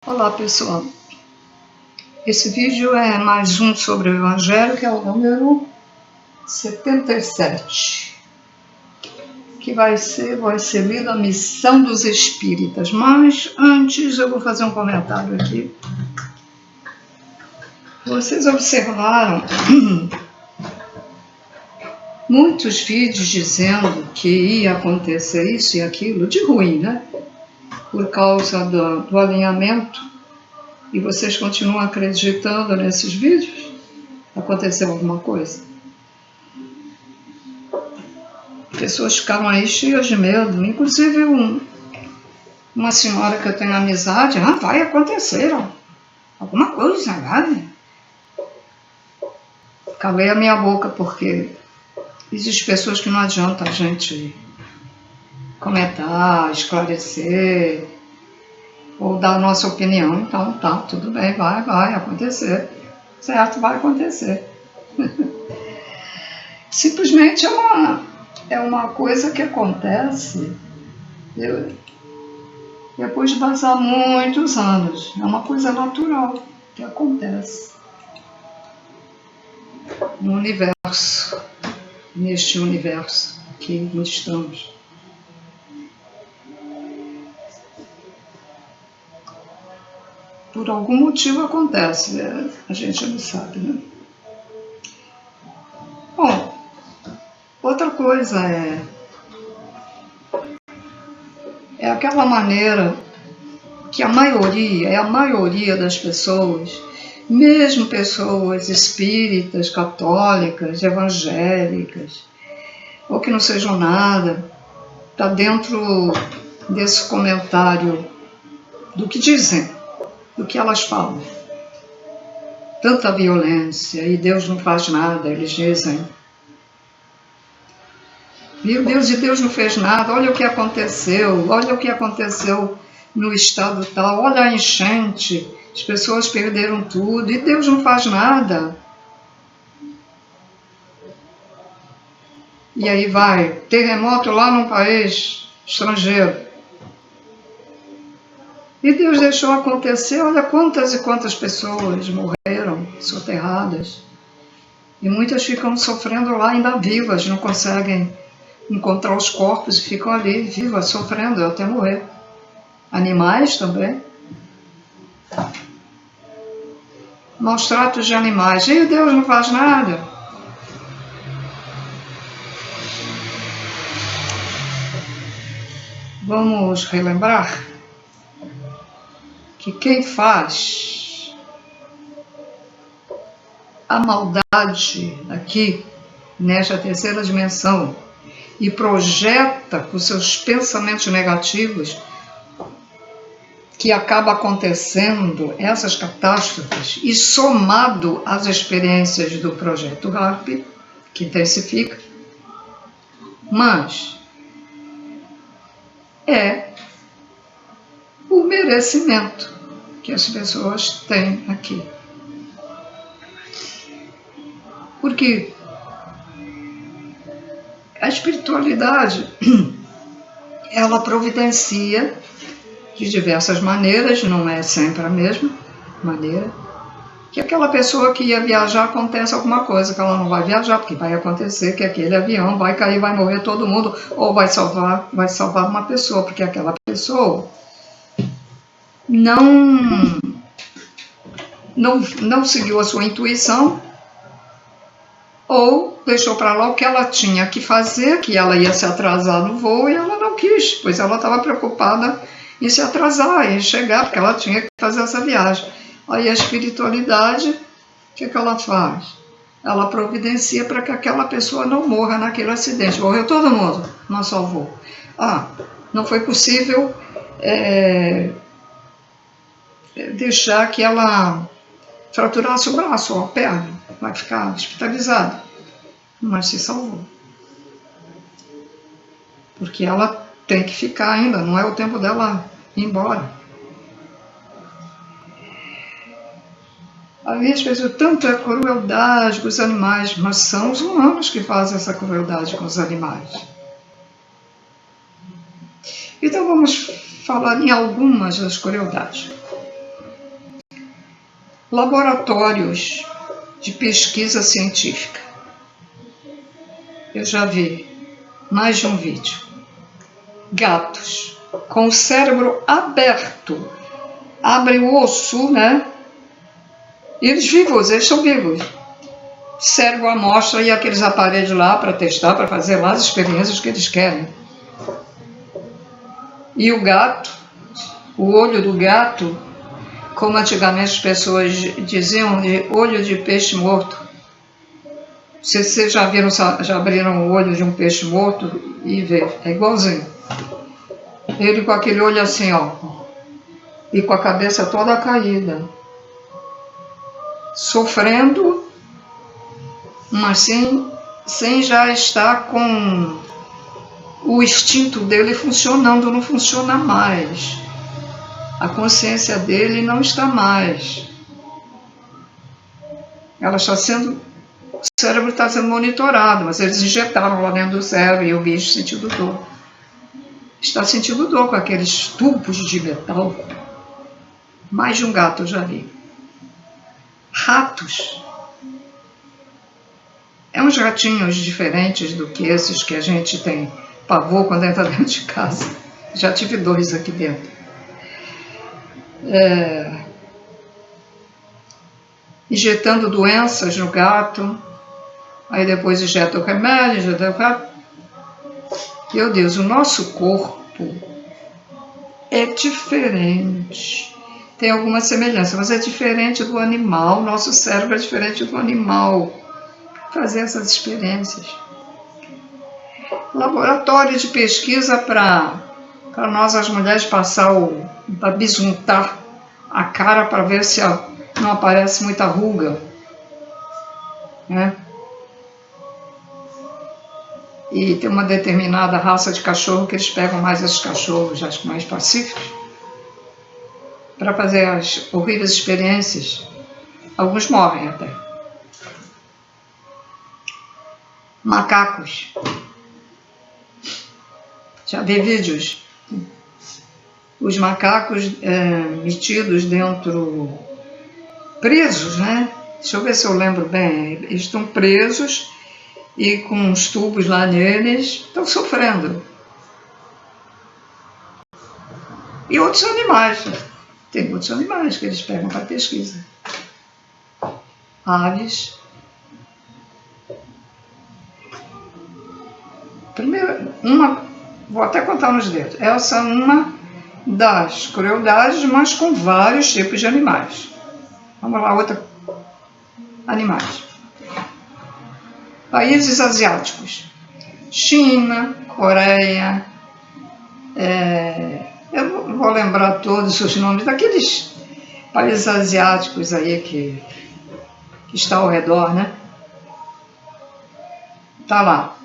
Olá pessoal, esse vídeo é mais um sobre o Evangelho, que é o número 77, que vai ser lido a missão dos espíritas. Mas antes eu vou fazer um comentário aqui. Vocês observaram muitos vídeos dizendo que ia acontecer isso e aquilo, de ruim, né? Por causa do alinhamento, e vocês continuam acreditando nesses vídeos? Aconteceu alguma coisa? Pessoas ficaram aí cheias de medo, inclusive uma senhora que eu tenho amizade, vai acontecer alguma coisa, vai. Calei a minha boca, porque existem pessoas que não adianta a gente comentar, esclarecer, ou dar a nossa opinião. Então tá, tudo bem, vai acontecer, certo, vai acontecer. Simplesmente é uma coisa que acontece depois de passar muitos anos. É uma coisa natural que acontece no universo, neste universo que nós estamos. Por algum motivo acontece, a gente não sabe, né? Bom, outra coisa é aquela maneira que a maioria das pessoas, mesmo pessoas espíritas, católicas, evangélicas, ou que não sejam nada, está dentro desse comentário do que dizem, do que elas falam. Tanta violência e Deus não faz nada, eles dizem. Meu Deus, e Deus não fez nada, olha o que aconteceu no estado tal, olha a enchente, as pessoas perderam tudo e Deus não faz nada. E aí vai, terremoto lá num país estrangeiro. E Deus deixou acontecer, olha quantas e quantas pessoas morreram, soterradas. E muitas ficam sofrendo lá ainda vivas, não conseguem encontrar os corpos e ficam ali vivas, sofrendo até morrer. Animais também. Maus tratos de animais. E Deus não faz nada. Vamos relembrar que quem faz a maldade aqui, nesta terceira dimensão, e projeta com seus pensamentos negativos, que acaba acontecendo essas catástrofes, e somado às experiências do projeto HARP, que intensifica, mas é o merecimento que as pessoas têm aqui. Porque a espiritualidade, ela providencia de diversas maneiras, não é sempre a mesma maneira, que aquela pessoa que ia viajar acontece alguma coisa, que ela não vai viajar, porque vai acontecer que aquele avião vai cair, vai morrer todo mundo, ou vai salvar uma pessoa, porque aquela pessoa não seguiu a sua intuição, ou deixou para lá o que ela tinha que fazer, que ela ia se atrasar no voo, e ela não quis, pois ela estava preocupada em se atrasar, em chegar, porque ela tinha que fazer essa viagem. Aí a espiritualidade, o que ela faz? Ela providencia para que aquela pessoa não morra naquele acidente. Morreu todo mundo, não salvou. Não foi possível deixar que ela fraturasse o braço ou a perna, vai ficar hospitalizada, mas se salvou. Porque ela tem que ficar ainda, não é o tempo dela ir embora. Aí as pessoas, tanto é crueldade com os animais, mas são os humanos que fazem essa crueldade com os animais. Então vamos falar em algumas das crueldades. Laboratórios de pesquisa científica. Eu já vi mais de um vídeo. Gatos com o cérebro aberto, abrem o osso, né? E eles vivos, eles são vivos. Cérebro à mostra e aqueles aparelhos lá para testar, para fazer lá as experiências que eles querem. E o gato, o olho do gato, como antigamente as pessoas diziam, de olho de peixe morto. Vocês já viram, já abriram o olho de um peixe morto e vê, é igualzinho. Ele com aquele olho assim, ó, e com a cabeça toda caída, sofrendo, mas sem já estar com o instinto dele funcionando, não funciona mais. A consciência dele não está mais. Ela está sendo, o cérebro está sendo monitorado, mas eles injetaram lá dentro do cérebro e o bicho sentindo dor. Está sentindo dor com aqueles tubos de metal. Mais de um gato eu já vi. Ratos. É uns ratinhos diferentes do que esses que a gente tem pavor quando entra dentro de casa. Já tive 2 aqui dentro. Injetando doenças no gato, aí depois injeta o remédio, injeta o gato. Meu Deus, o nosso corpo é diferente. Tem alguma semelhança, mas é diferente do animal. Nosso cérebro é diferente do animal. Fazer essas experiências. Laboratório de pesquisa para nós, as mulheres, para bisuntar a cara para ver se não aparece muita ruga, né? E tem uma determinada raça de cachorro que eles pegam mais esses cachorros, acho que mais pacíficos, para fazer as horríveis experiências. Alguns morrem até. Macacos. Já vi vídeos. Os macacos metidos dentro, presos, né? Deixa eu ver se eu lembro bem. Eles estão presos e com os tubos lá neles, estão sofrendo. E outros animais. Tem outros animais que eles pegam para pesquisa. Aves. Primeiro, vou até contar nos dedos. Essa é uma das crueldades, mas com vários tipos de animais. Vamos lá, outra. Animais. Países asiáticos. China, Coreia. Eu não vou lembrar todos os nomes daqueles países asiáticos aí que está ao redor, né? Tá lá.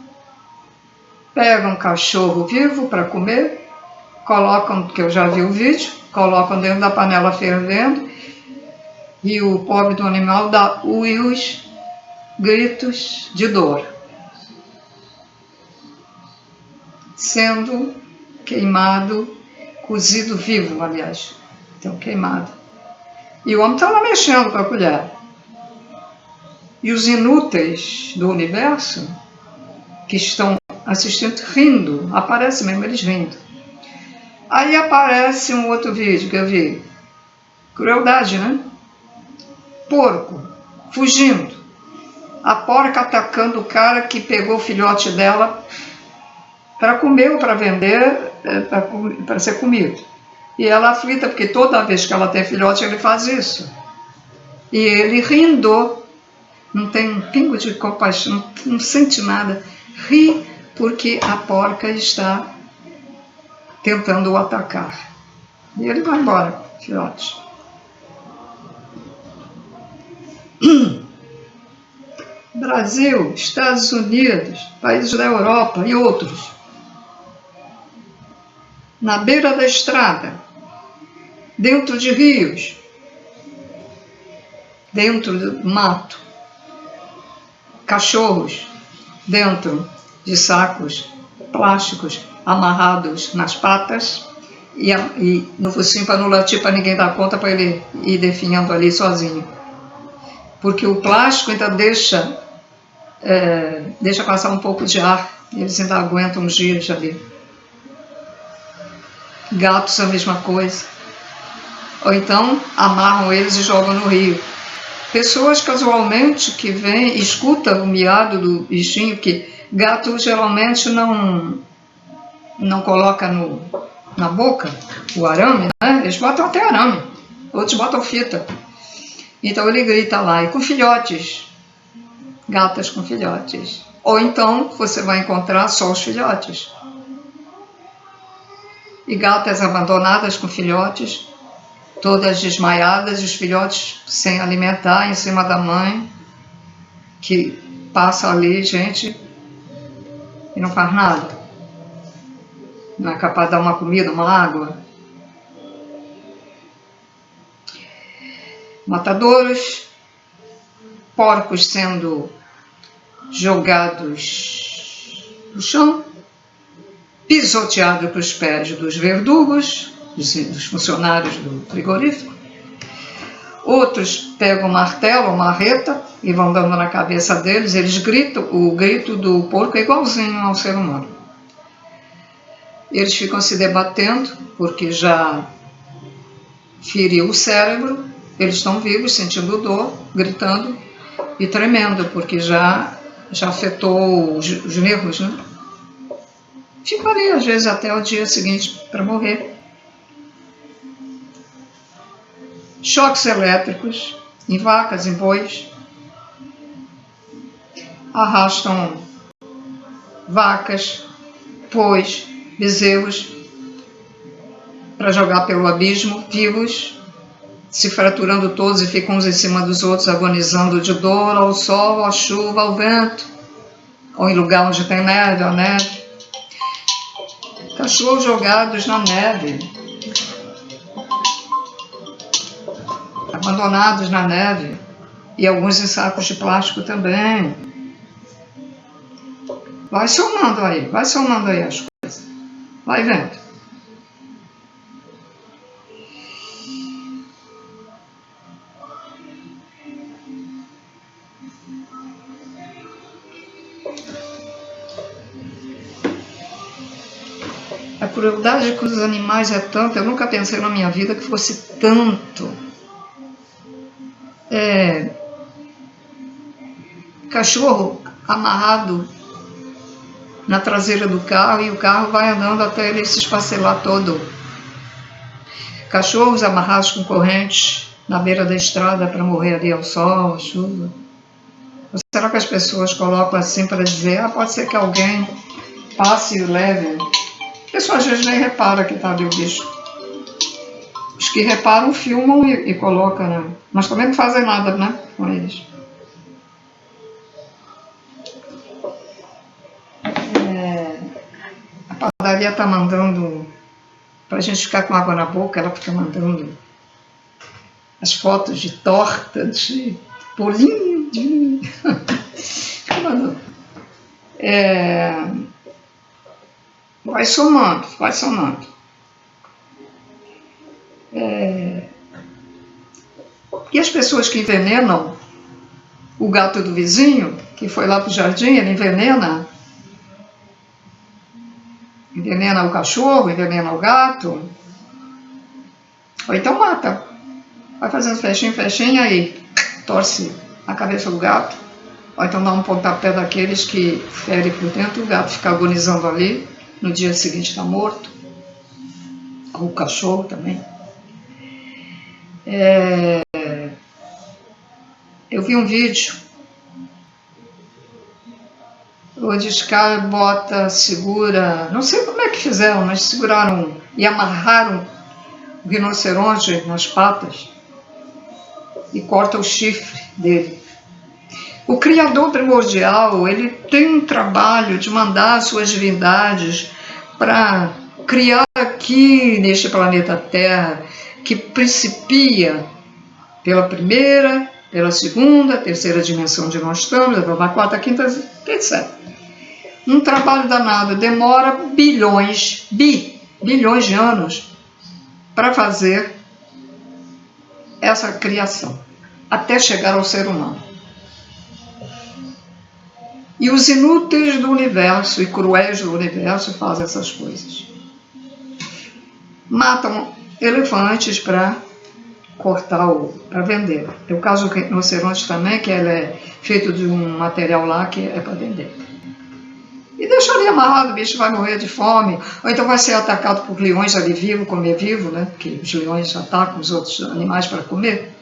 Pegam um cachorro vivo para comer, colocam, que eu já vi o vídeo, colocam dentro da panela fervendo e o pobre do animal dá os gritos de dor, sendo queimado, cozido vivo, aliás, então queimado. E o homem está lá mexendo com a colher. E os inúteis do universo, que estão assistindo, rindo, aparece mesmo eles rindo. Aí aparece um outro vídeo que eu vi, crueldade, né? Porco, fugindo, a porca atacando o cara que pegou o filhote dela para comer ou para vender, para ser comido. E ela aflita, porque toda vez que ela tem filhote, ele faz isso. E ele rindo, não tem um pingo de compaixão, não sente nada, ri porque a porca está tentando o atacar. E ele vai embora, filhote. Brasil, Estados Unidos, países da Europa e outros. Na beira da estrada, dentro de rios, dentro do mato, cachorros dentro de sacos plásticos amarrados nas patas e no focinho para não latir, para ninguém dar conta, para ele ir definhando ali sozinho. porque o plástico ainda deixa passar um pouco de ar, eles ainda aguentam uns dias ali. Gatos a mesma coisa. Ou então amarram eles e jogam no rio. Pessoas casualmente que vêm e escutam o miado do bichinho, que gato geralmente não coloca na boca o arame, né? Eles botam até arame, outros botam fita. Então ele grita lá, e com filhotes, gatas com filhotes. Ou então você vai encontrar só os filhotes. E gatas abandonadas com filhotes, todas desmaiadas, e os filhotes sem alimentar em cima da mãe, que passa ali, gente, e não faz nada. Não é capaz de dar uma comida, uma água. Matadouros, porcos sendo jogados no chão, pisoteados com os pés dos verdugos, dos funcionários do frigorífico. Outros pegam martelo ou marreta e vão dando na cabeça deles, eles gritam, o grito do porco é igualzinho ao ser humano. Eles ficam se debatendo, porque já feriu o cérebro, eles estão vivos, sentindo dor, gritando e tremendo, porque já afetou os nervos, né? Ficam ali, às vezes, até o dia seguinte para morrer. Choques elétricos em vacas, em bois, arrastam vacas, bois, bezerros para jogar pelo abismo, vivos, se fraturando todos e ficam uns em cima dos outros, agonizando de dor ao sol, à chuva, ao vento, ou em lugar onde tem neve, a neve. Cachorros jogados na neve, abandonados na neve, e alguns em sacos de plástico também. Vai somando aí as coisas. Vai vendo. A crueldade com os animais é tanta, eu nunca pensei na minha vida que fosse tanto. Cachorro amarrado na traseira do carro e o carro vai andando até ele se esfacelar todo. Cachorros amarrados com correntes na beira da estrada para morrer ali ao sol, à chuva. Ou será que as pessoas colocam assim para dizer, pode ser que alguém passe e o leve? A pessoa às vezes nem repara que está ali o bicho. Os que reparam filmam e colocam, né? Mas também não fazem nada, né, com eles. A padaria está mandando, para a gente ficar com água na boca, ela fica mandando as fotos de torta, de bolinho, de... fica mandando. Vai somando. E as pessoas que envenenam o gato do vizinho, que foi lá para o jardim, ele envenena o cachorro, envenena o gato, ou então mata. Vai fazendo festinha aí, torce a cabeça do gato, ou então dá um pontapé daqueles que fere por dentro, o gato fica agonizando ali, no dia seguinte está morto, ou o cachorro também. Eu vi um vídeo onde os caras segura, não sei como é que fizeram, mas seguraram e amarraram o rinoceronte nas patas e cortam o chifre dele. O Criador primordial, ele tem um trabalho de mandar suas divindades para criar aqui neste planeta Terra, que principia pela primeira, pela segunda, terceira dimensão onde nós estamos, pela quarta, quinta, etc. Um trabalho danado, demora bilhões de anos para fazer essa criação. até chegar ao ser humano. E os inúteis do universo e cruéis do universo fazem essas coisas. Matam elefantes para cortar para vender. É o caso do rinoceronte também, que ele é feito de um material lá que é para vender. E deixa ali amarrado, o bicho vai morrer de fome, ou então vai ser atacado por leões ali vivo, comer vivo, né? Porque os leões atacam os outros animais para comer.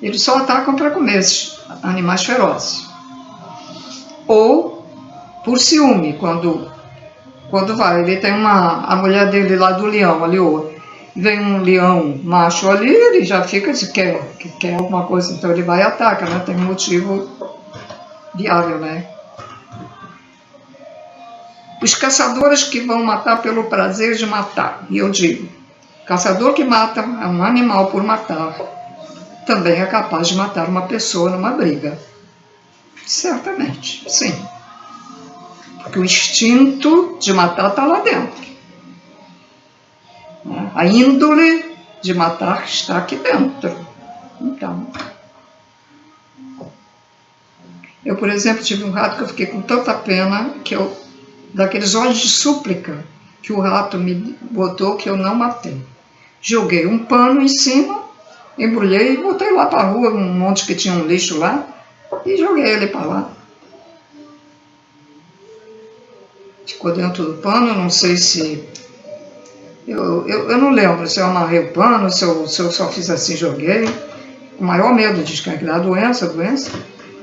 Eles só atacam para comer esses animais ferozes. Ou por ciúme, quando vai, ele tem a mulher dele lá do leão, ali, vem um leão macho ali, ele já fica de que quer alguma coisa, então ele vai e ataca, né? Tem um motivo viável, né? Os caçadores que vão matar pelo prazer de matar, e eu digo, caçador que mata um animal por matar, também é capaz de matar uma pessoa numa briga. Certamente, sim. Porque o instinto de matar está lá dentro. A índole de matar está aqui dentro. Então, eu, por exemplo, tive um rato que eu fiquei com tanta pena que daqueles olhos de súplica que o rato me botou, que eu não matei. Joguei um pano em cima, embrulhei e botei lá para a rua, um monte que tinha um lixo lá, e joguei ele para lá. Ficou dentro do pano, não sei se... Eu não lembro se eu amarrei o pano, se eu só fiz assim, joguei. O maior medo de que dá doença,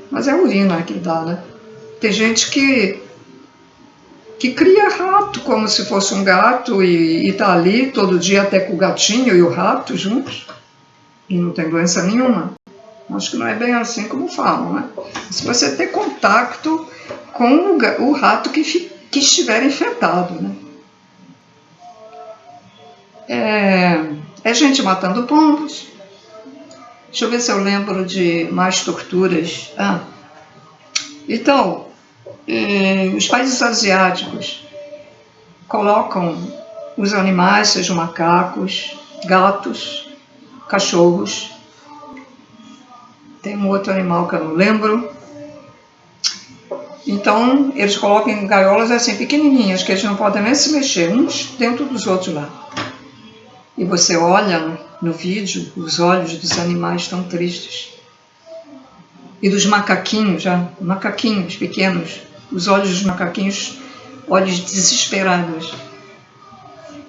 mas é a urina que dá, né? Tem gente que cria rato como se fosse um gato e tá ali todo dia até com o gatinho e o rato juntos e não tem doença nenhuma. Acho que não é bem assim como falam, né? Se você ter contato com o rato que estiver infectado, né? É gente matando pombos. Deixa eu ver se eu lembro de mais torturas. Então, os países asiáticos colocam os animais, sejam macacos, gatos, cachorros. Tem um outro animal que eu não lembro. Então, eles colocam em gaiolas assim, pequenininhas, que eles não podem nem se mexer, uns dentro dos outros lá. E você olha no vídeo, os olhos dos animais tão tristes. E dos macaquinhos, macaquinhos pequenos, os olhos dos macaquinhos, olhos desesperados.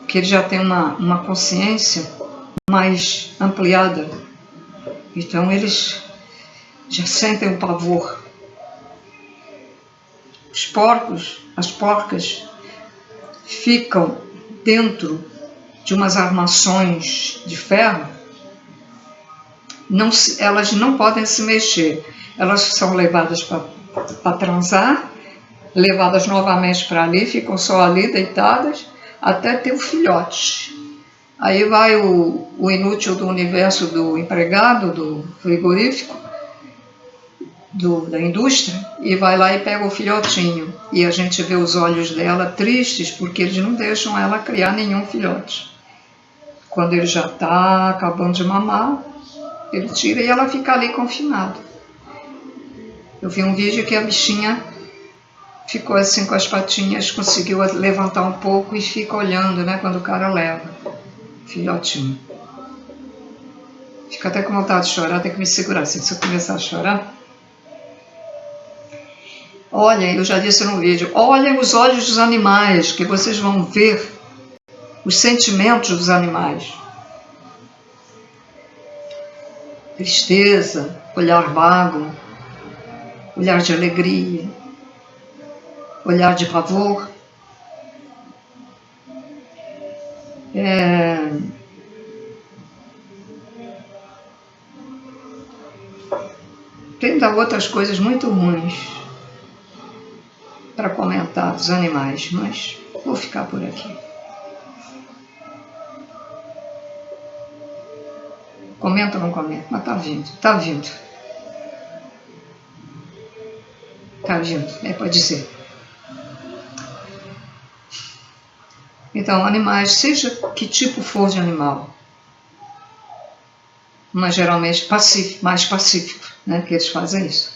Porque eles já têm uma consciência mais ampliada. Então eles já sentem o pavor. Os porcos, as porcas, ficam dentro de umas armações de ferro, elas não podem se mexer. Elas são levadas para transar, levadas novamente para ali, ficam só ali deitadas, até ter o filhote. Aí vai o inútil do universo do empregado, do frigorífico, da indústria, e vai lá e pega o filhotinho. E a gente vê os olhos dela tristes, porque eles não deixam ela criar nenhum filhote. Quando ele já está acabando de mamar, ele tira e ela fica ali confinada. Eu vi um vídeo que a bichinha ficou assim com as patinhas, conseguiu levantar um pouco e fica olhando, né, quando o cara leva o filhotinho. Fica até com vontade de chorar, tem que me segurar, assim, se eu começar a chorar. Olhem, eu já disse no vídeo, olhem os olhos dos animais, que vocês vão ver os sentimentos dos animais. Tristeza, olhar vago, olhar de alegria, olhar de pavor. Tem ainda outras coisas muito ruins para comentar dos animais, mas vou ficar por aqui. Comenta ou não comenta? Mas tá vindo. Tá vindo, pode ser. Então, animais, seja que tipo for de animal, mas geralmente mais pacíficos, né, que eles fazem isso.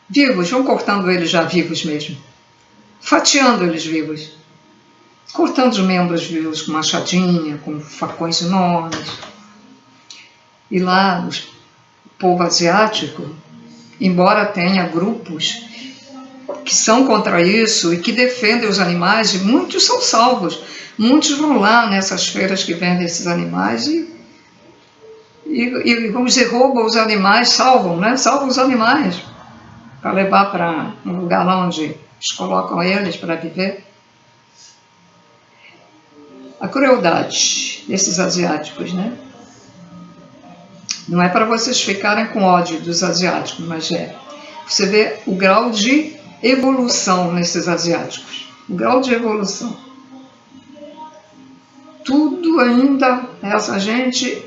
Vivos, vão cortando eles já vivos mesmo, fatiando eles vivos, cortando os membros vivos com machadinha, com facões enormes. E lá, o povo asiático, embora tenha grupos que são contra isso e que defendem os animais, e muitos são salvos, muitos vão lá nessas feiras que vendem esses animais e vamos dizer, roubam os animais, salvam, né? Salvam os animais para levar para um lugar lá onde eles colocam eles para viver. A crueldade desses asiáticos, né? Não é para vocês ficarem com ódio dos asiáticos, mas você vê o grau de evolução nesses asiáticos. O grau de evolução. Tudo ainda, essa gente,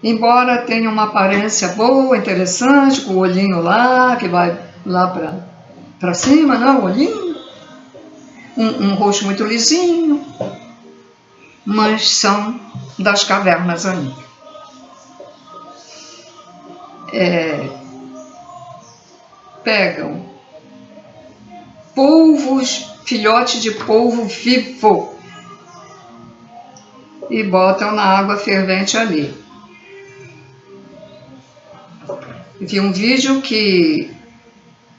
embora tenha uma aparência boa, interessante, com o olhinho lá, que vai lá para cima, não, o olhinho, um rosto muito lisinho, mas são das cavernas ainda. Pegam polvos, filhote de polvo vivo e botam na água fervente ali. Vi um vídeo que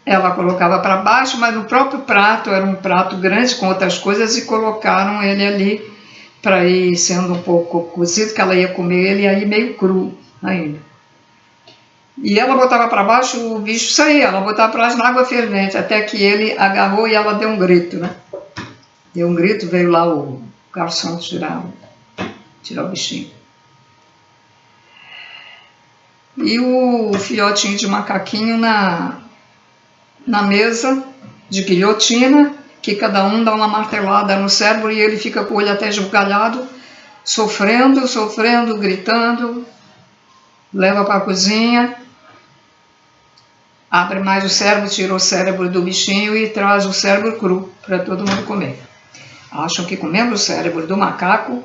ela colocava para baixo, mas no próprio prato, era um prato grande com outras coisas, e colocaram ele ali para ir sendo um pouco cozido, que ela ia comer ele aí meio cru ainda. E ela botava para baixo, o bicho saía, ela botava para baixo na água fervente, até que ele agarrou e ela deu um grito, né? Deu um grito, veio lá o garçom tirar o bichinho. E o filhotinho de macaquinho na mesa de guilhotina, que cada um dá uma martelada no cérebro e ele fica com o olho até esbugalhado, sofrendo, gritando, leva para a cozinha, abre mais o cérebro, tira o cérebro do bichinho e traz o cérebro cru para todo mundo comer. Acham que comendo o cérebro do macaco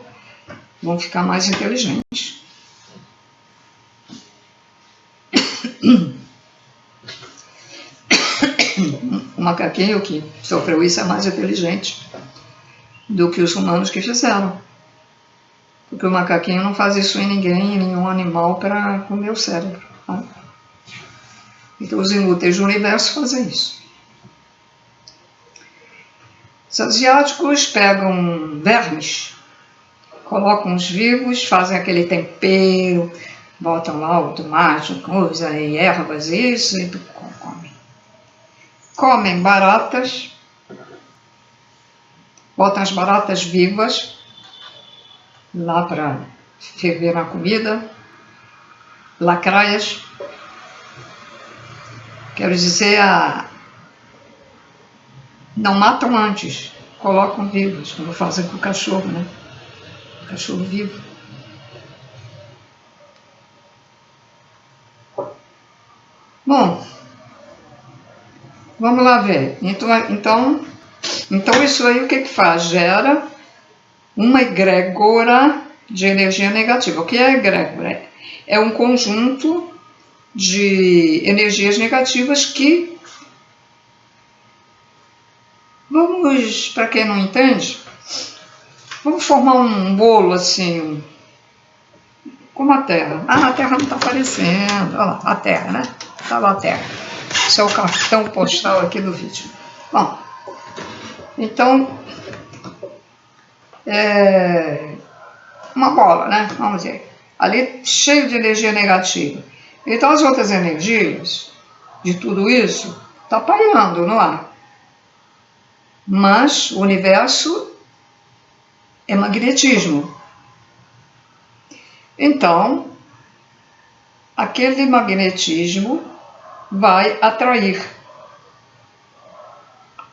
vão ficar mais inteligentes. O macaquinho que sofreu isso é mais inteligente do que os humanos que fizeram. Porque o macaquinho não faz isso em ninguém, em nenhum animal, para comer o cérebro. Tá? Então os inúteis do universo fazem isso. Os asiáticos pegam vermes, colocam os vivos, fazem aquele tempero, botam lá o tomate, coisa e ervas, isso, e comem. Comem baratas, botam as baratas vivas lá para ferver na comida, lacraias, quero dizer, não matam antes, colocam vivos, como fazem com o cachorro, né? O cachorro vivo. Bom, vamos lá ver. Então isso aí o que faz? Gera uma egrégora de energia negativa. O que é egrégora? É um conjunto de energias negativas que, vamos, para quem não entende, vamos formar um bolo assim, como a Terra. A Terra não está aparecendo. Olha lá, a Terra, né? Está lá a Terra. Esse é o cartão postal aqui do vídeo. Bom, então, uma bola, né? Vamos dizer. Ali cheio de energia negativa. Então as outras energias de tudo isso está pairando no ar. Mas o universo é magnetismo. Então, aquele magnetismo vai atrair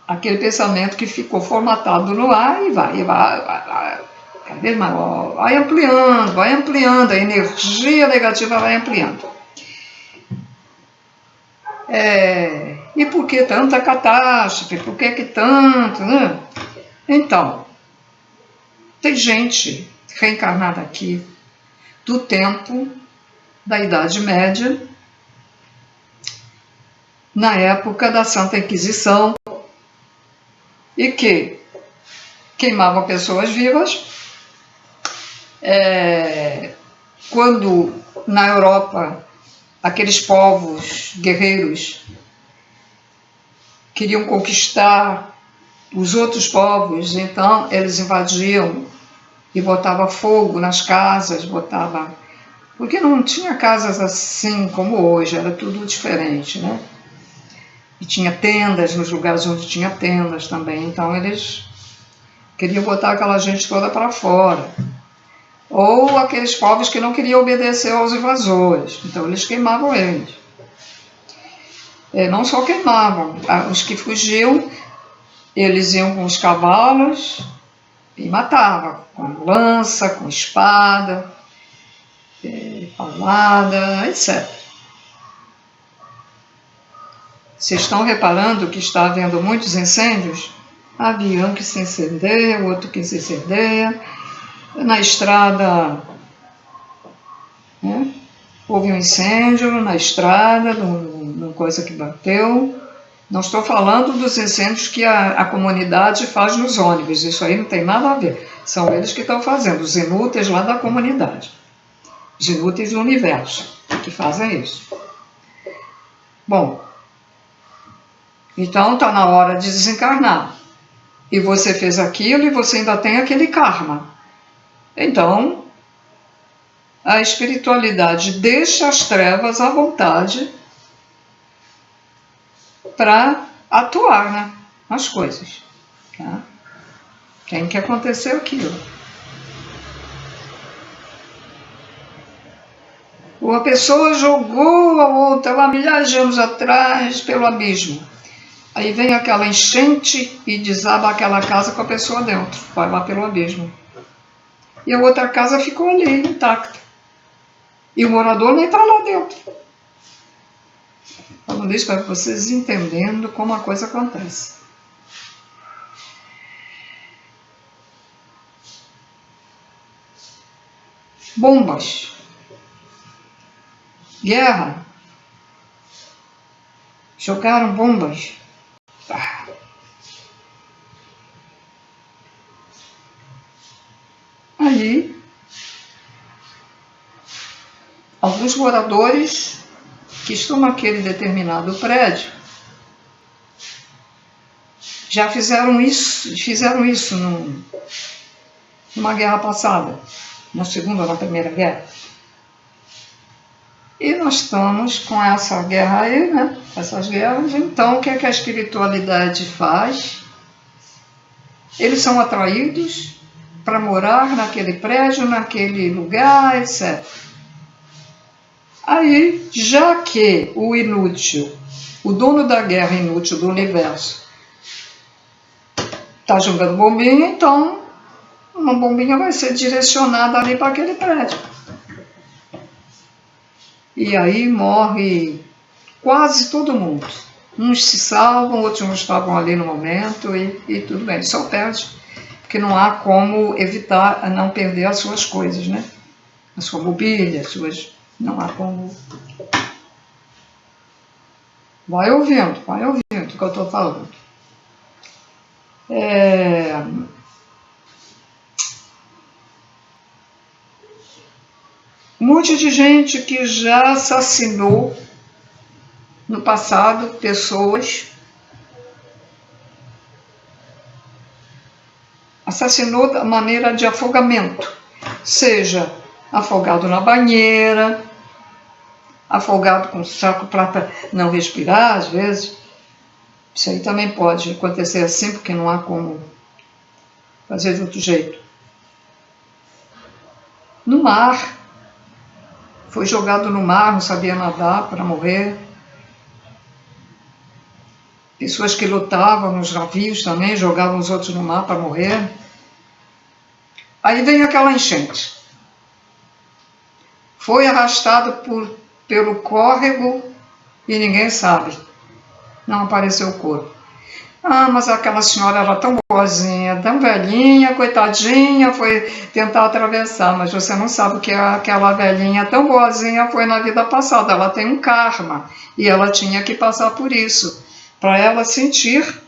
aquele pensamento que ficou formatado no ar e vai cada vez maior, vai ampliando, a energia negativa vai ampliando. E por que tanta catástrofe? Por que tanto, né? Então, tem gente reencarnada aqui do tempo da Idade Média, na época da Santa Inquisição, e que queimavam pessoas vivas. Quando na Europa aqueles povos guerreiros queriam conquistar os outros povos, então eles invadiam e botavam fogo nas casas, porque não tinha casas assim como hoje, era tudo diferente, né? E tinha tendas nos lugares onde tinha tendas também, então eles queriam botar aquela gente toda para fora. Ou aqueles povos que não queriam obedecer aos invasores, então eles queimavam eles. Não só queimavam, os que fugiam, eles iam com os cavalos e matavam, com lança, com espada, paulada, etc. Vocês estão reparando que está havendo muitos incêndios? Avião que se incendeia, outro que se incendeia. Na estrada, né? Houve um incêndio na estrada, numa coisa que bateu. Não estou falando dos incêndios que a comunidade faz nos ônibus, isso aí não tem nada a ver. São eles que estão fazendo, os inúteis lá da comunidade. Os inúteis do universo que fazem isso. Bom, então está na hora de desencarnar. E você fez aquilo e você ainda tem aquele karma. Então, a espiritualidade deixa as trevas à vontade para atuar, né, nas coisas. Tá? Tem que acontecer aquilo. Uma pessoa jogou a outra lá milhares de anos atrás pelo abismo. Aí vem aquela enchente e desaba aquela casa com a pessoa dentro, vai lá pelo abismo. E a outra casa ficou ali, intacta. E o morador nem está lá dentro. Falando isso para vocês entendendo como a coisa acontece. Bombas. Guerra. Jogaram bombas. Aí, alguns moradores que estão naquele determinado prédio já fizeram isso numa guerra passada, na Segunda ou na Primeira Guerra. E nós estamos com essa guerra aí, né? Essas guerras. Então, o que é que a espiritualidade faz? Eles são atraídos para morar naquele prédio, naquele lugar, etc. Aí, já que o inútil, o dono da guerra inútil do universo, está jogando bombinha, então uma bombinha vai ser direcionada ali para aquele prédio. E aí morre quase todo mundo. Uns se salvam, outros não estavam ali no momento e tudo bem, só perde. Porque não há como evitar não perder as suas coisas, né? A sua mobília, não há como. Vai ouvindo o que eu estou falando. Um monte de gente que já assassinou no passado pessoas, assassinou da maneira de afogamento, seja afogado na banheira, afogado com saco para não respirar, às vezes. Isso aí também pode acontecer assim, porque não há como fazer de outro jeito. No mar, foi jogado no mar, não sabia nadar para morrer. Pessoas que lutavam nos navios também, jogavam os outros no mar para morrer. Aí vem aquela enchente. Foi arrastado pelo córrego e ninguém sabe. Não apareceu o corpo. Ah, mas aquela senhora era tão boazinha, tão velhinha, coitadinha, foi tentar atravessar, mas você não sabe que aquela velhinha tão boazinha foi na vida passada, ela tem um karma, e ela tinha que passar por isso, para ela sentir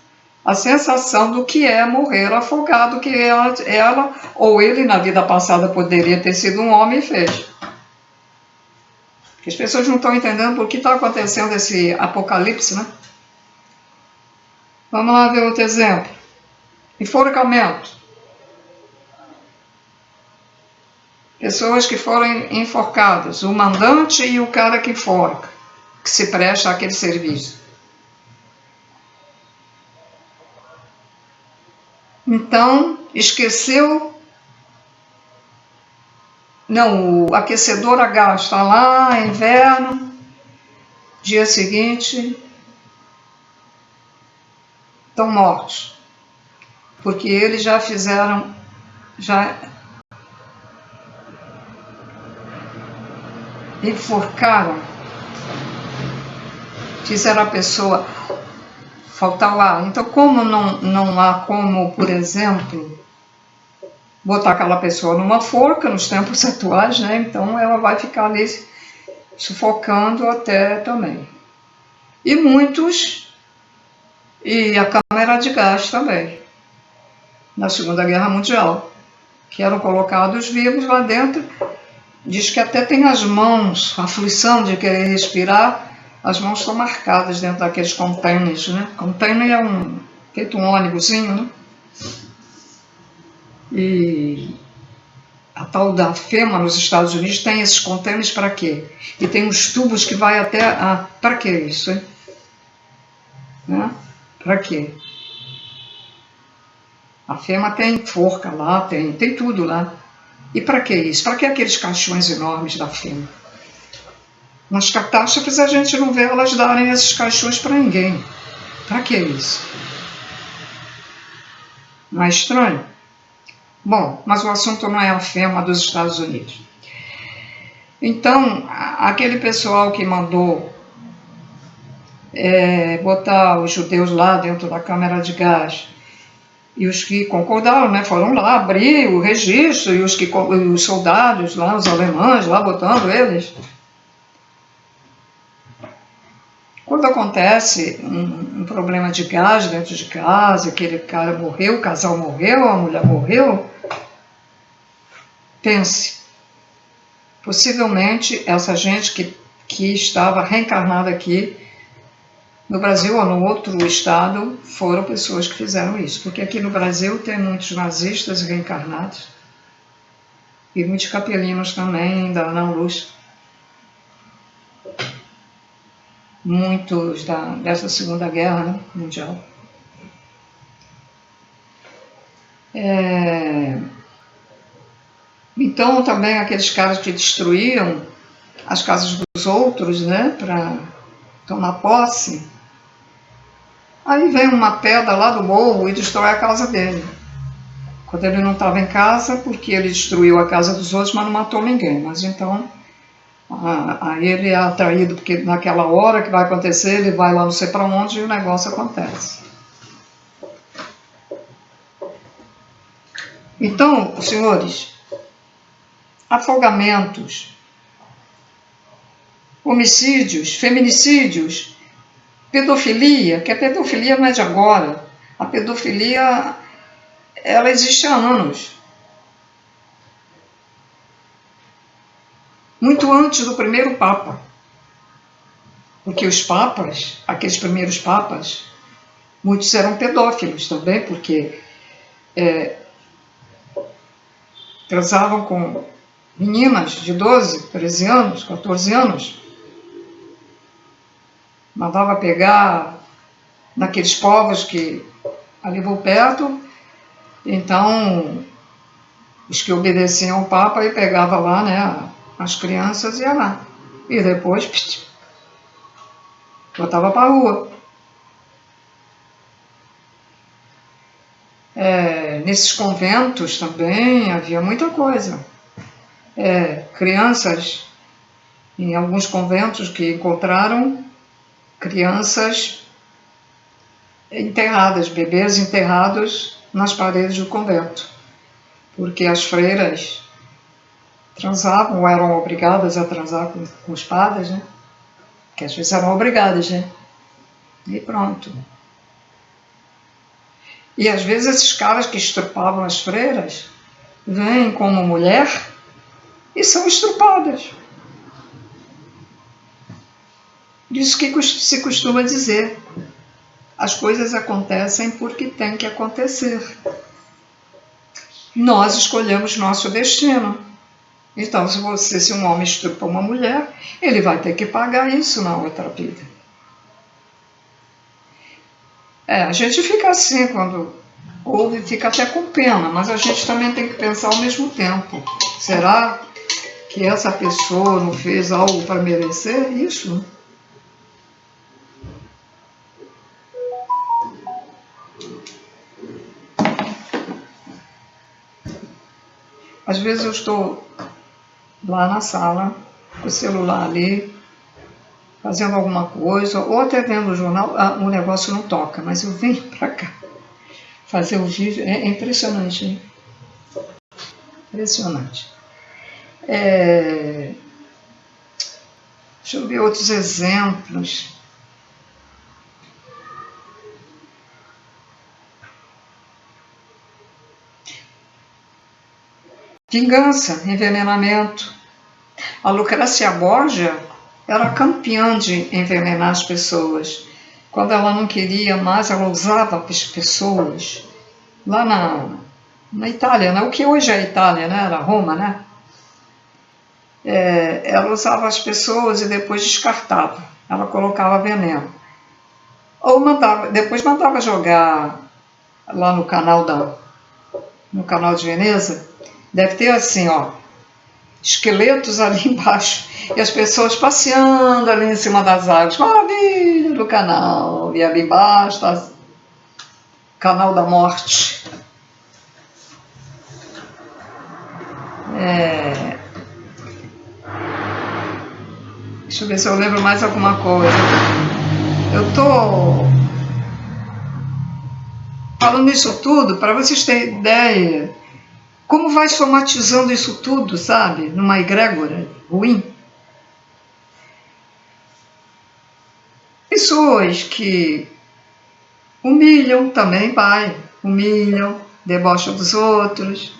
a sensação do que é morrer afogado, que ela ou ele na vida passada poderia ter sido um homem e fez. As pessoas não estão entendendo por que está acontecendo esse apocalipse, né? Vamos lá ver outro exemplo. Enforcamento. Pessoas que foram enforcadas, o mandante e o cara que enforca, que se presta àquele serviço. Então, esqueceu. Não, o aquecedor a gás está lá, inverno, dia seguinte, estão mortos. Porque eles já fizeram, já enforcaram, fizeram a pessoa faltar o ar. Então, como não há como, por exemplo, botar aquela pessoa numa forca nos tempos atuais, né? Então ela vai ficar ali sufocando até também. E muitos, e a câmara de gás também, na Segunda Guerra Mundial, que eram colocados vivos lá dentro. Diz que até tem as mãos, a aflição de querer respirar, as mãos estão marcadas dentro daqueles containers, né? Container é feito um ônibusinho, né? E a tal da FEMA nos Estados Unidos tem esses containers para quê? E tem uns tubos que vai até para que isso, hein? Né? Para quê? A FEMA tem forca lá, tem tudo lá. E para que isso? Para que aqueles caixões enormes da FEMA? Nas catástrofes a gente não vê elas darem esses caixões para ninguém. Para que isso? Não é estranho? Bom, mas o assunto não é a FEMA dos Estados Unidos. Então, aquele pessoal que mandou botar os judeus lá dentro da câmara de gás, e os que concordaram, né, foram lá abrir o registro, e os soldados lá, os alemães lá botando eles. Quando acontece um problema de gás dentro de casa, aquele cara morreu, o casal morreu, a mulher morreu, pense, possivelmente essa gente que estava reencarnada aqui no Brasil ou no outro estado foram pessoas que fizeram isso, porque aqui no Brasil tem muitos nazistas reencarnados e muitos capelinos também da Ana Luz, muitos dessa Segunda Guerra Mundial. Então também aqueles caras que destruíam as casas dos outros, né, para tomar posse, aí vem uma pedra lá do morro e destrói a casa dele. Quando ele não estava em casa, porque ele destruiu a casa dos outros, mas não matou ninguém. Mas então, aí ele é atraído, porque naquela hora que vai acontecer, ele vai lá não sei para onde e o negócio acontece. Então, senhores, afogamentos, homicídios, feminicídios, pedofilia, que a pedofilia não é de agora. A pedofilia, ela existe há anos. Muito antes do primeiro Papa. Porque os papas, aqueles primeiros papas, muitos eram pedófilos também, porque transavam com meninas de 12, 13 anos, 14 anos. Mandava pegar naqueles povos que ali por perto. Então, os que obedeciam ao Papa, e pegava lá, né, as crianças e ia lá. E depois, botava para a rua. Nesses conventos também havia muita coisa. Crianças, em alguns conventos que encontraram crianças enterradas, bebês enterrados nas paredes do convento, porque as freiras transavam, ou eram obrigadas a transar com os padres, né? Que às vezes eram obrigadas, né? E pronto. E às vezes esses caras que estrupavam as freiras vêm como mulher e são estrupadas. Isso que se costuma dizer. As coisas acontecem porque tem que acontecer. Nós escolhemos nosso destino. Então, se um homem estupa uma mulher, ele vai ter que pagar isso na outra vida. A gente fica assim quando ouve, fica até com pena, mas a gente também tem que pensar ao mesmo tempo. Será que essa pessoa não fez algo para merecer isso? Às vezes eu estou lá na sala, com o celular ali, fazendo alguma coisa, ou até vendo o jornal, o negócio não toca, mas eu venho para cá fazer o vídeo, é impressionante, hein? Impressionante. Deixa eu ver outros exemplos. Vingança, envenenamento. A Lucrécia Borgia era campeã de envenenar as pessoas. Quando ela não queria mais, ela usava as pessoas. Lá na Itália, né? O que hoje é a Itália, né? Era Roma, né? Ela usava as pessoas e depois descartava. Ela colocava veneno. Ou depois mandava jogar lá no canal de Veneza. Deve ter assim, ó, esqueletos ali embaixo e as pessoas passeando ali em cima das águas. Maravilha do canal. E ali embaixo tá o canal da morte. Deixa eu ver se eu lembro mais alguma coisa. Eu tô falando isso tudo para vocês terem ideia como vai somatizando isso tudo, sabe? Numa egrégora ruim. Pessoas que humilham também, humilham, debocham dos outros,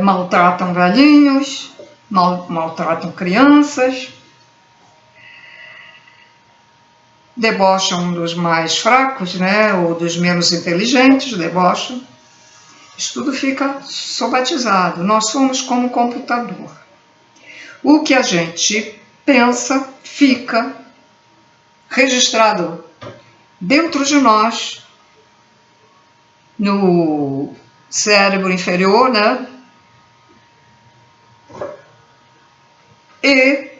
maltratam velhinhos, maltratam crianças, debocham dos mais fracos, né, ou dos menos inteligentes, debocham. Isso tudo fica somatizado. Nós somos como um computador. O que a gente pensa fica registrado dentro de nós, no cérebro inferior, né? E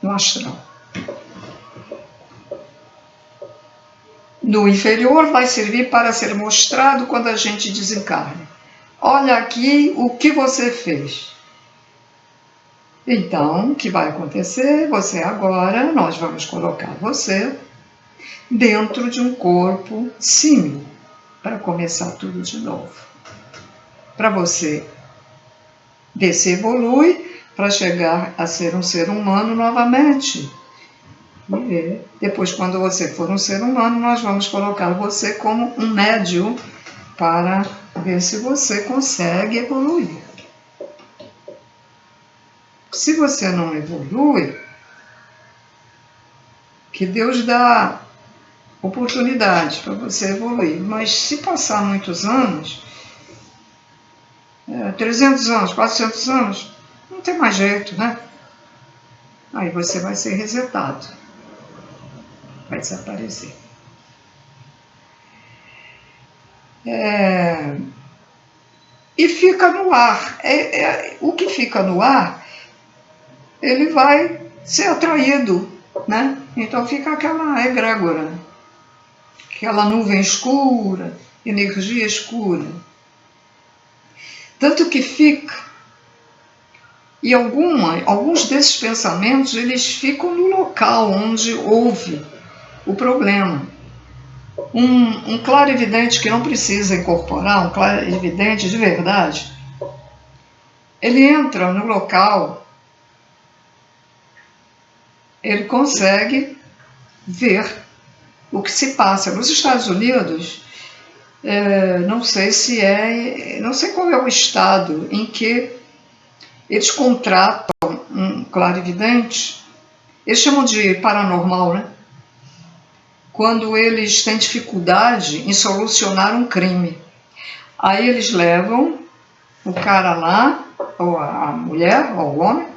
no astral. No inferior vai servir para ser mostrado quando a gente desencarna. Olha aqui o que você fez. Então, o que vai acontecer? Você agora, nós vamos colocar você dentro de um corpo símil, para começar tudo de novo. Para você ver se evolui, para chegar a ser um ser humano novamente. E depois, quando você for um ser humano, nós vamos colocar você como um médium para ver se você consegue evoluir. Se você não evolui, que Deus dá oportunidade para você evoluir. Mas se passar muitos anos, 300 anos, 400 anos, não tem mais jeito, né? Aí você vai ser resetado. Vai desaparecer. E fica no ar. O que fica no ar, ele vai ser atraído, né? Então fica aquela egrégora, aquela nuvem escura, energia escura. Tanto que fica E alguns desses pensamentos, eles ficam no local onde houve o problema. Um clarividente que não precisa incorporar, um clarividente de verdade, ele entra no local, ele consegue ver o que se passa. Nos Estados Unidos, não sei qual é o estado em que eles contratam um clarividente, eles chamam de paranormal, né? Quando eles têm dificuldade em solucionar um crime. Aí eles levam o cara lá, ou a mulher, ou o homem,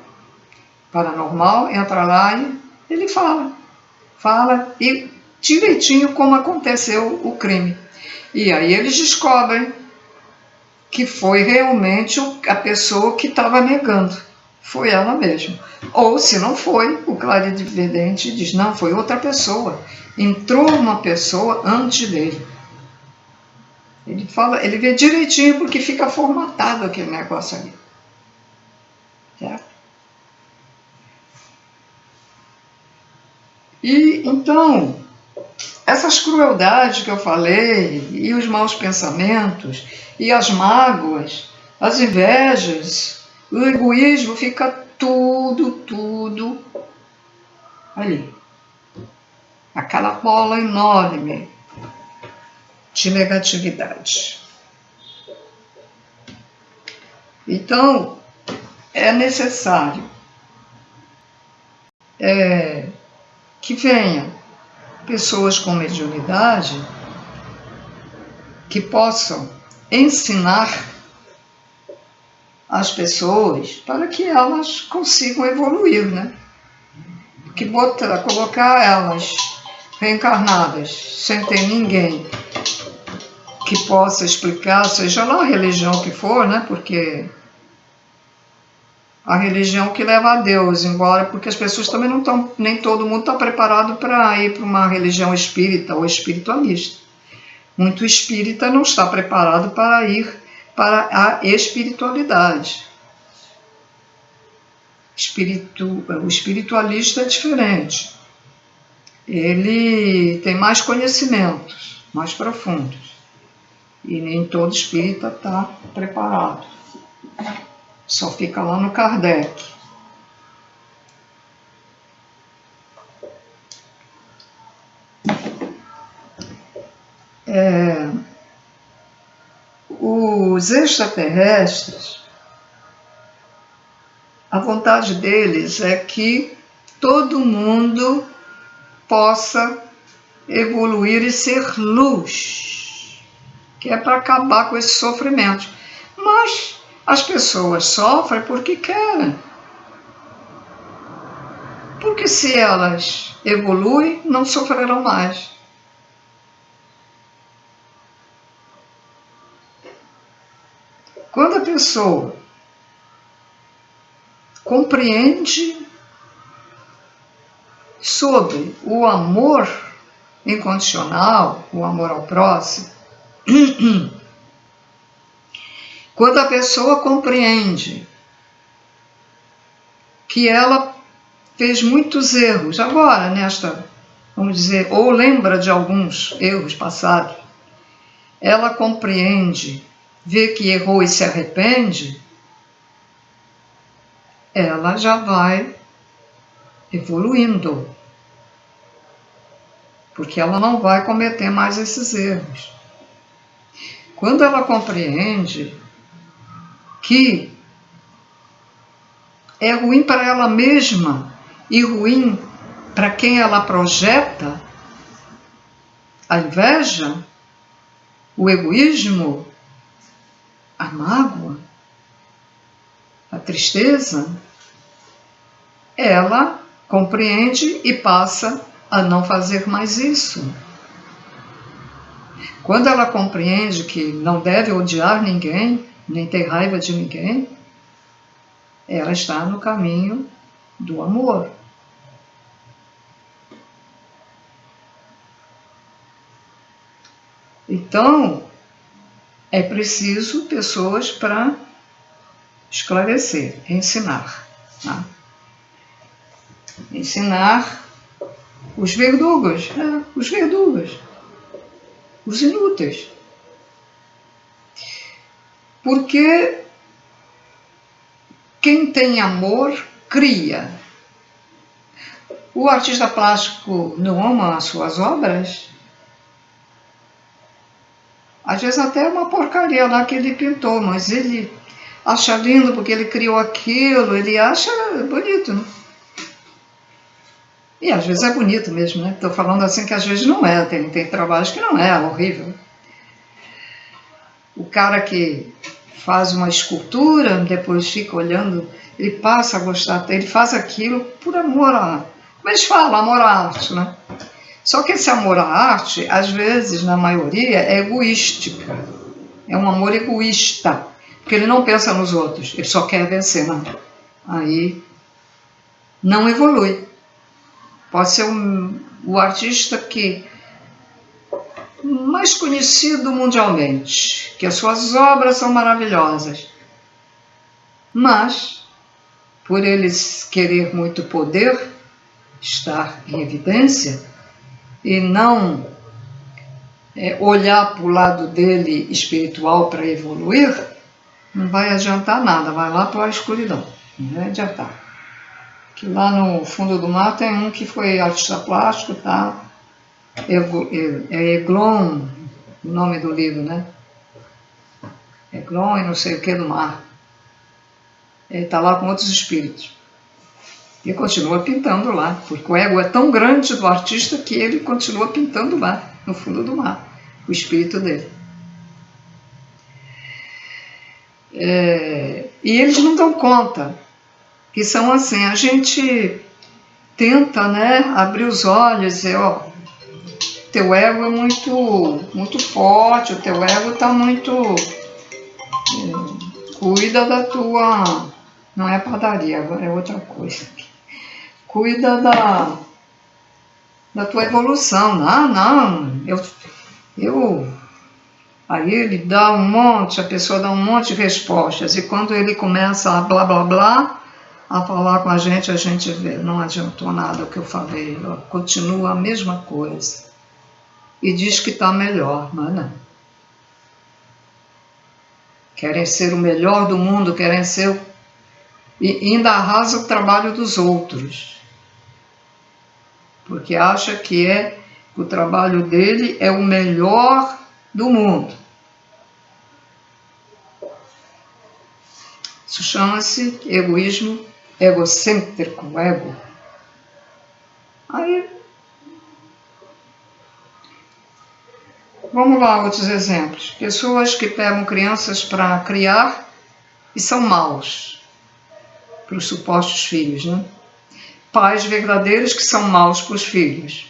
paranormal, entra lá e ele fala e direitinho como aconteceu o crime. E aí eles descobrem que foi realmente a pessoa que estava negando. Foi ela mesma. Ou, se não foi, o clarividente diz, não, foi outra pessoa. Entrou uma pessoa antes dele. Ele vê direitinho porque fica formatado aquele negócio ali. Certo? E, então, essas crueldades que eu falei, e os maus pensamentos, e as mágoas, as invejas, o egoísmo, fica tudo ali. Aquela bola enorme de negatividade. Então, é necessário que venham pessoas com mediunidade que possam ensinar as pessoas para que elas consigam evoluir, né? Que colocar elas reencarnadas sem ter ninguém que possa explicar, seja lá a religião que for, né? Porque a religião que leva a Deus, embora, porque as pessoas também não estão, nem todo mundo está preparado para ir para uma religião espírita ou espiritualista. Muito espírita não está preparado para ir para a espiritualidade. O espiritualista é diferente. Ele tem mais conhecimentos, mais profundos. E nem todo espírita está preparado. Só fica lá no Kardec. Os extraterrestres, a vontade deles é que todo mundo possa evoluir e ser luz, que é para acabar com esse sofrimento. Mas as pessoas sofrem porque querem. Porque se elas evoluem, não sofrerão mais. Quando a pessoa compreende sobre o amor incondicional, o amor ao próximo, quando a pessoa compreende que ela fez muitos erros, agora vamos dizer, ou lembra de alguns erros passados, ela compreende, vê que errou e se arrepende, ela já vai evoluindo, porque ela não vai cometer mais esses erros. Quando ela compreende que é ruim para ela mesma e ruim para quem ela projeta, a inveja, o egoísmo, a mágoa, a tristeza, ela compreende e passa a não fazer mais isso. Quando ela compreende que não deve odiar ninguém, nem ter raiva de ninguém, ela está no caminho do amor. Então, é preciso pessoas para esclarecer, ensinar. Tá? Ensinar os verdugos, os inúteis. Porque quem tem amor, cria. O artista plástico não ama as suas obras? Às vezes até é uma porcaria lá que ele pintou, mas ele acha lindo porque ele criou aquilo, ele acha bonito, né? E às vezes é bonito mesmo, né? Estou falando assim que às vezes não é, tem trabalhos que não é horrível. O cara que faz uma escultura, depois fica olhando, ele passa a gostar, ele faz aquilo por amor a... Como eles falam, amor à arte, né? Só que esse amor à arte, às vezes, na maioria, é egoística. É um amor egoísta, porque ele não pensa nos outros, ele só quer vencer, não. Aí não evolui. Pode ser o artista que mais conhecido mundialmente, que as suas obras são maravilhosas, mas por eles querer muito poder, estar em evidência e não olhar para o lado dele espiritual para evoluir, não vai adiantar nada, vai lá para a escuridão, não vai adiantar. Que lá no fundo do mar tem um que foi artista plástico, tá? É Eglon, o nome do livro, né? Eglon e não sei o que do mar. Ele está lá com outros espíritos. E continua pintando lá, porque o ego é tão grande do artista que ele continua pintando lá, no fundo do mar, o espírito dele. E eles não dão conta que são assim, a gente tenta, né, abrir os olhos e dizer, ó, teu ego é muito forte, o teu ego está muito... cuida da tua... não é padaria, é outra coisa. Cuida da tua evolução. Não, Aí ele dá a pessoa dá um monte de respostas, e quando ele começa a blá blá blá, a falar com a gente vê, não adiantou nada o que eu falei, continua a mesma coisa. E diz que está melhor, mas não. Querem ser o melhor do mundo, querem ser... E ainda arrasa o trabalho dos outros. Porque acha que o trabalho dele é o melhor do mundo. Isso chama-se egoísmo egocêntrico, ego. Aí, vamos lá, outros exemplos. Pessoas que pegam crianças para criar e são maus para os supostos filhos, né? Pais verdadeiros que são maus para os filhos.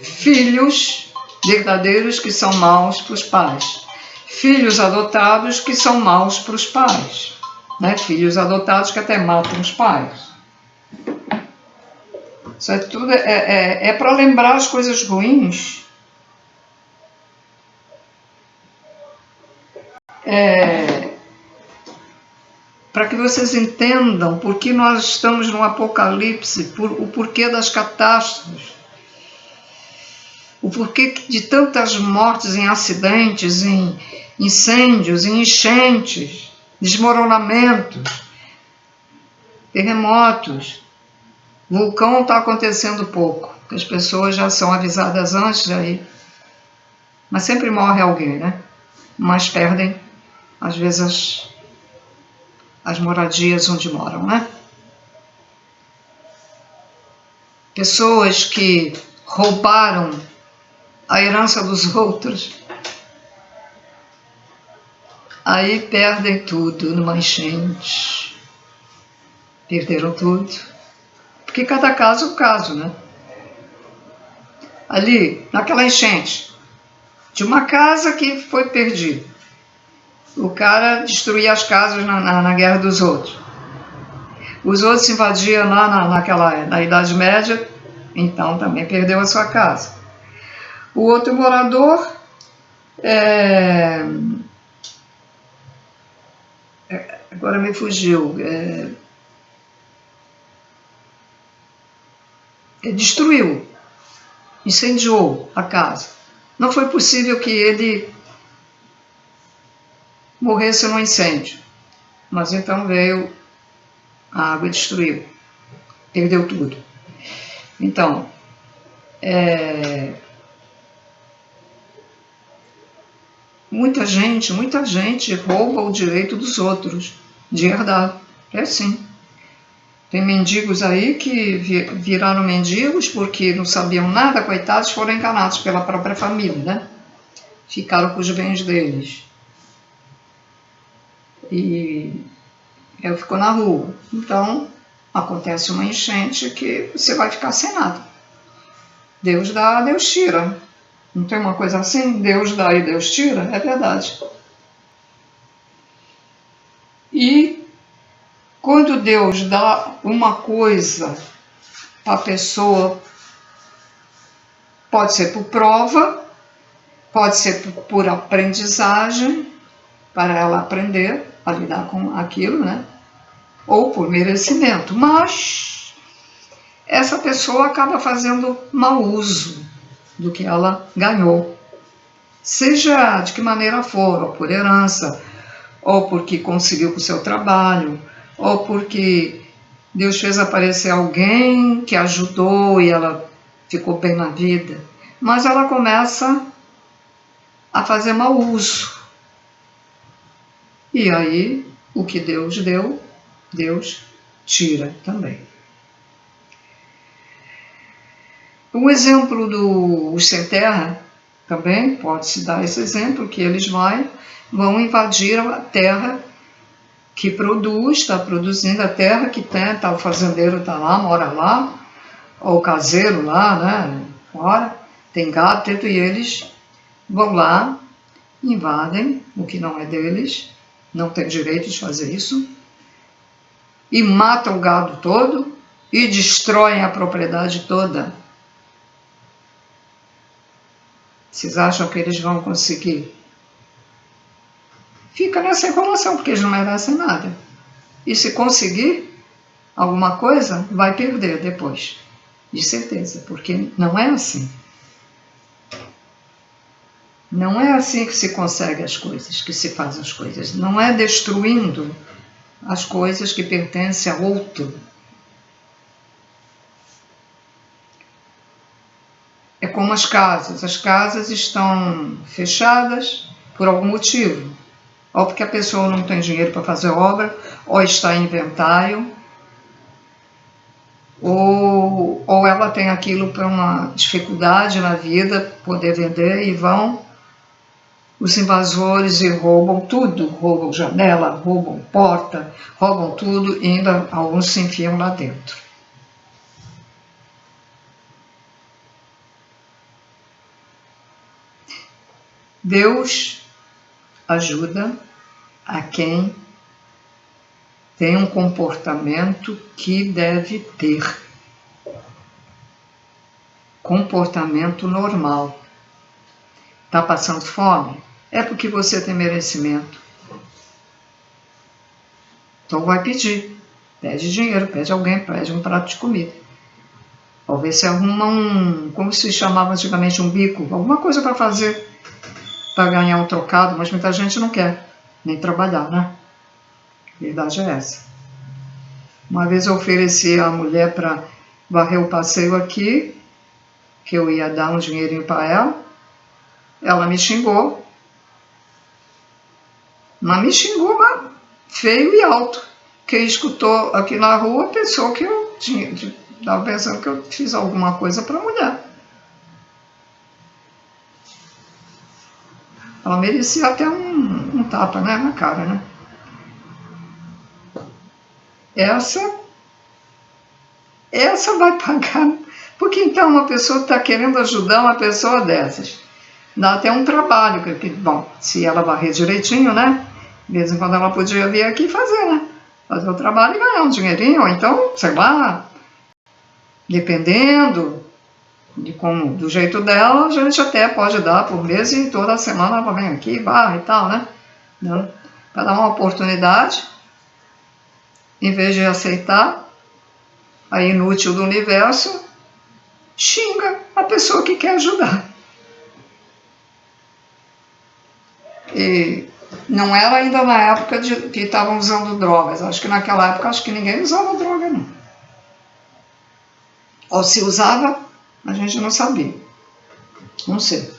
Filhos verdadeiros que são maus para os pais. Filhos adotados que são maus para os pais. Né? Filhos adotados que até matam os pais. Isso tudo é para lembrar as coisas ruins. Para que vocês entendam por que nós estamos no apocalipse, o porquê das catástrofes, o porquê de tantas mortes em acidentes, em incêndios, em enchentes, desmoronamentos, terremotos. Vulcão está acontecendo pouco, porque as pessoas já são avisadas antes daí. Mas sempre morre alguém, né? Mas perdem, às vezes, as moradias onde moram, né? Pessoas que roubaram a herança dos outros, aí perdem tudo numa enchente. Perderam tudo. Porque cada caso é um caso, né? Ali, naquela enchente, de uma casa que foi perdida. O cara destruía as casas na guerra dos outros. Os outros invadiam lá na Idade Média, então também perdeu a sua casa. O outro morador Agora me fugiu. Destruiu, incendiou a casa. Não foi possível que ele morresse no incêndio, mas então veio a água e destruiu, perdeu tudo. Então, muita gente rouba o direito dos outros de herdar. É assim. Tem mendigos aí que viraram mendigos porque não sabiam nada, coitados, foram enganados pela própria família, né? Ficaram com os bens deles. E ficou na rua. Então, acontece uma enchente que você vai ficar sem nada. Deus dá, Deus tira. Não tem uma coisa assim? Deus dá e Deus tira? É verdade. E quando Deus dá uma coisa para a pessoa, pode ser por prova, pode ser por aprendizagem, para ela aprender a lidar com aquilo, né? Ou por merecimento. Mas essa pessoa acaba fazendo mau uso do que ela ganhou. Seja de que maneira for, ou por herança, ou porque conseguiu com o seu trabalho, ou porque Deus fez aparecer alguém que ajudou e ela ficou bem na vida. Mas ela começa a fazer mau uso. E aí, o que Deus deu, Deus tira também. Um exemplo dos sem terra, também pode-se dar esse exemplo, que eles vão invadir a terra que produz, está produzindo a terra que tem, tá, o fazendeiro está lá, mora lá, ou o caseiro lá, né, fora, tem gado, e eles vão lá, invadem o que não é deles, não tem direito de fazer isso, e matam o gado todo e destroem a propriedade toda. Vocês acham que eles vão conseguir? Fica nessa enrolação, porque eles não merecem nada. E se conseguir alguma coisa, vai perder depois. De certeza, porque não é assim. Não é assim que se consegue as coisas, que se faz as coisas. Não é destruindo as coisas que pertencem a outro. É como as casas. As casas estão fechadas por algum motivo. Ou porque a pessoa não tem dinheiro para fazer obra, ou está em inventário, ou ela tem aquilo para uma dificuldade na vida, poder vender, e vão os invasores e roubam tudo, roubam janela, roubam porta, roubam tudo e ainda alguns se enfiam lá dentro. Deus ajuda a quem tem um comportamento que deve ter. Comportamento normal. Está passando fome? É porque você tem merecimento. Então vai pedir. Pede dinheiro, pede alguém, pede um prato de comida. Ou ver se arruma como se chamava antigamente, um bico, alguma coisa para fazer, para ganhar um trocado, mas muita gente não quer nem trabalhar, né? A verdade é essa. Uma vez eu ofereci a mulher para varrer o passeio aqui, que eu ia dar um dinheirinho para ela me xingou. Mas me xingou, mas feio e alto. Quem escutou aqui na rua pensou que eu estava pensando que eu fiz alguma coisa para a mulher. Ela merecia até um tapa, né, na cara, né? Essa vai pagar. Porque então uma pessoa está querendo ajudar uma pessoa dessas. Dá até um trabalho, porque, bom, se ela varrer direitinho, né? De vez em quando ela podia vir aqui fazer, né? Fazer o trabalho e ganhar um dinheirinho, ou então, sei lá, dependendo do jeito dela, a gente até pode dar por mês e toda semana ela vem aqui, barra e tal, né? Para dar uma oportunidade em vez de aceitar a inútil do universo, xinga a pessoa que quer ajudar. E não era ainda na época que estavam usando drogas. Acho que naquela época ninguém usava droga, não. Ou se usava, a gente não sabia. Não sei.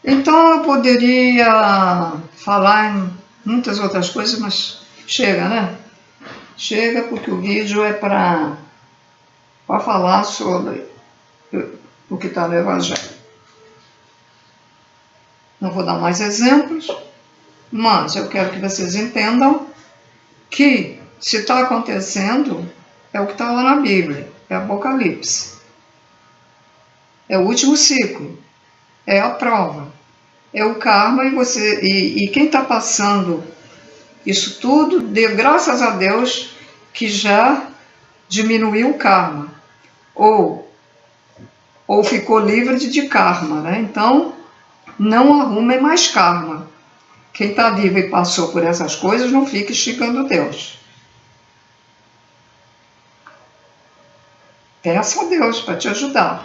Então eu poderia falar em muitas outras coisas, mas chega, né? Chega, porque o vídeo é para falar sobre o que está no Evangelho. Não vou dar mais exemplos, mas eu quero que vocês entendam que se está acontecendo, é o que está lá na Bíblia, é Apocalipse. É o último ciclo, é a prova, é o karma e quem está passando isso tudo, dê graças a Deus que já diminuiu o karma, ou ficou livre de karma, né? Então, não arrumem mais karma. Quem está vivo e passou por essas coisas, não fique xingando Deus. Peça a Deus para te ajudar.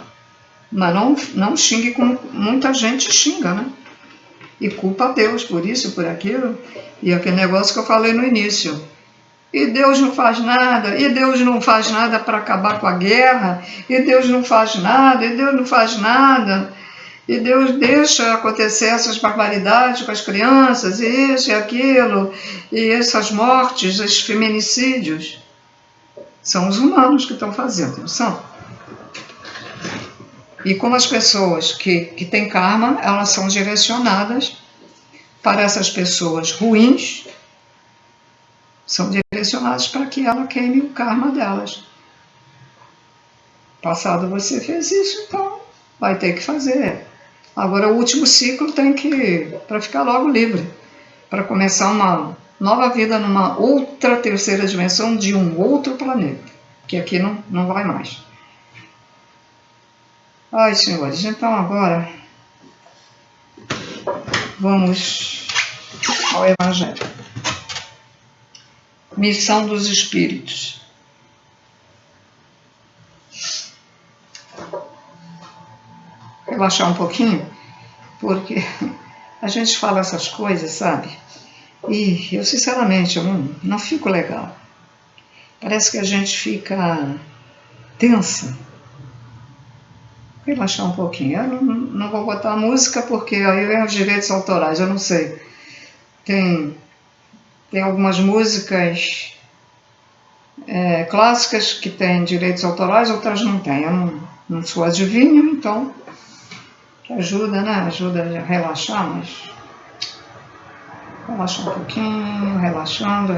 Mas não xingue como muita gente xinga, né? E culpa a Deus por isso, por aquilo. E aquele negócio que eu falei no início. E Deus não faz nada, e Deus não faz nada para acabar com a guerra, e Deus não faz nada, e Deus não faz nada. E Deus deixa acontecer essas barbaridades com as crianças, e isso e aquilo, e essas mortes, esses feminicídios. São os humanos que estão fazendo, não são? E como as pessoas que têm karma, elas são direcionadas para essas pessoas ruins, são direcionadas para que ela queime o karma delas. Passado você fez isso, então vai ter que fazer. Agora o último ciclo tem que, para ficar logo livre, para começar uma nova vida numa outra terceira dimensão de um outro planeta, que aqui não vai mais. Ai, senhores, então agora vamos ao Evangelho. Missão dos Espíritos. Relaxar um pouquinho, porque a gente fala essas coisas, sabe? E eu, sinceramente, eu não fico legal. Parece que a gente fica tensa. Relaxar um pouquinho. Eu não vou botar música, porque aí vem os direitos autorais, eu não sei. Tem algumas músicas clássicas que têm direitos autorais, outras não têm. Eu não sou adivinho, então... que ajuda, né? Ajuda a relaxar, mas relaxar um pouquinho, relaxando.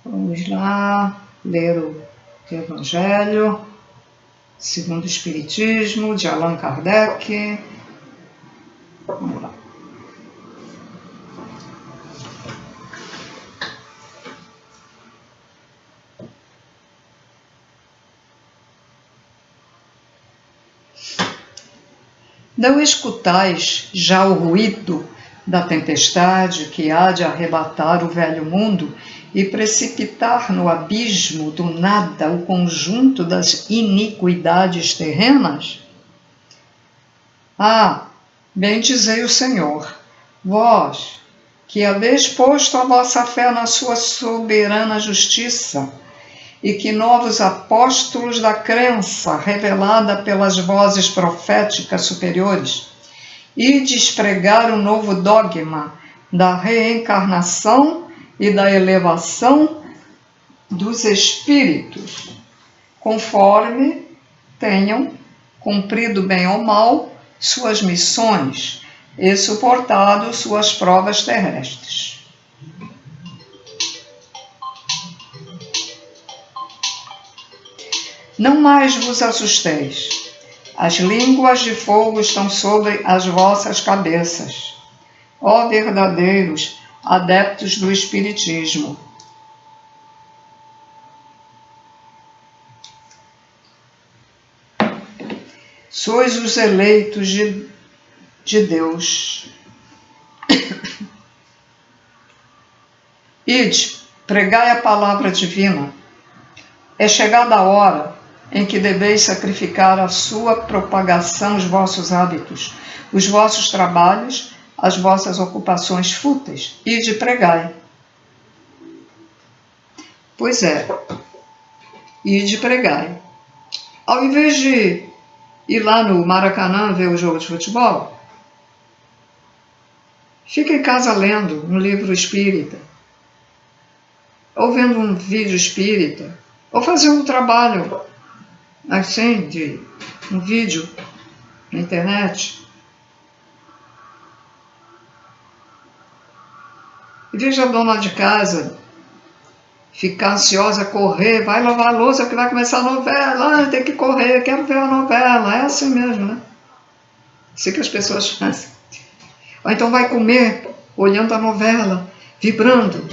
Vamos lá, ler o Evangelho segundo o Espiritismo, de Allan Kardec. Vamos lá. Não escutais já o ruído da tempestade que há de arrebatar o velho mundo e precipitar no abismo do nada o conjunto das iniquidades terrenas? Ah, bem dizei o Senhor, vós, que haveis posto a vossa fé na sua soberana justiça, e que novos apóstolos da crença, revelada pelas vozes proféticas superiores, ides pregar o novo dogma da reencarnação e da elevação dos espíritos, conforme tenham cumprido bem ou mal suas missões e suportado suas provas terrestres. Não mais vos assusteis. As línguas de fogo estão sobre as vossas cabeças, ó verdadeiros adeptos do Espiritismo. Sois os eleitos de Deus. Ide, pregai a palavra divina. É chegada a hora em que deveis sacrificar a sua propagação, os vossos hábitos, os vossos trabalhos, as vossas ocupações fúteis. Ide, pregai. Pois é, ide, pregai. Ao invés de ir lá no Maracanã ver o jogo de futebol, fica em casa lendo um livro espírita, ou vendo um vídeo espírita, ou fazendo um trabalho assim, de um vídeo na internet. E veja a dona de casa ficar ansiosa, correr, vai lavar a louça que vai começar a novela, tem que correr, quero ver a novela. É assim mesmo, né? Assim que as pessoas fazem. Ou então vai comer, olhando a novela, vibrando.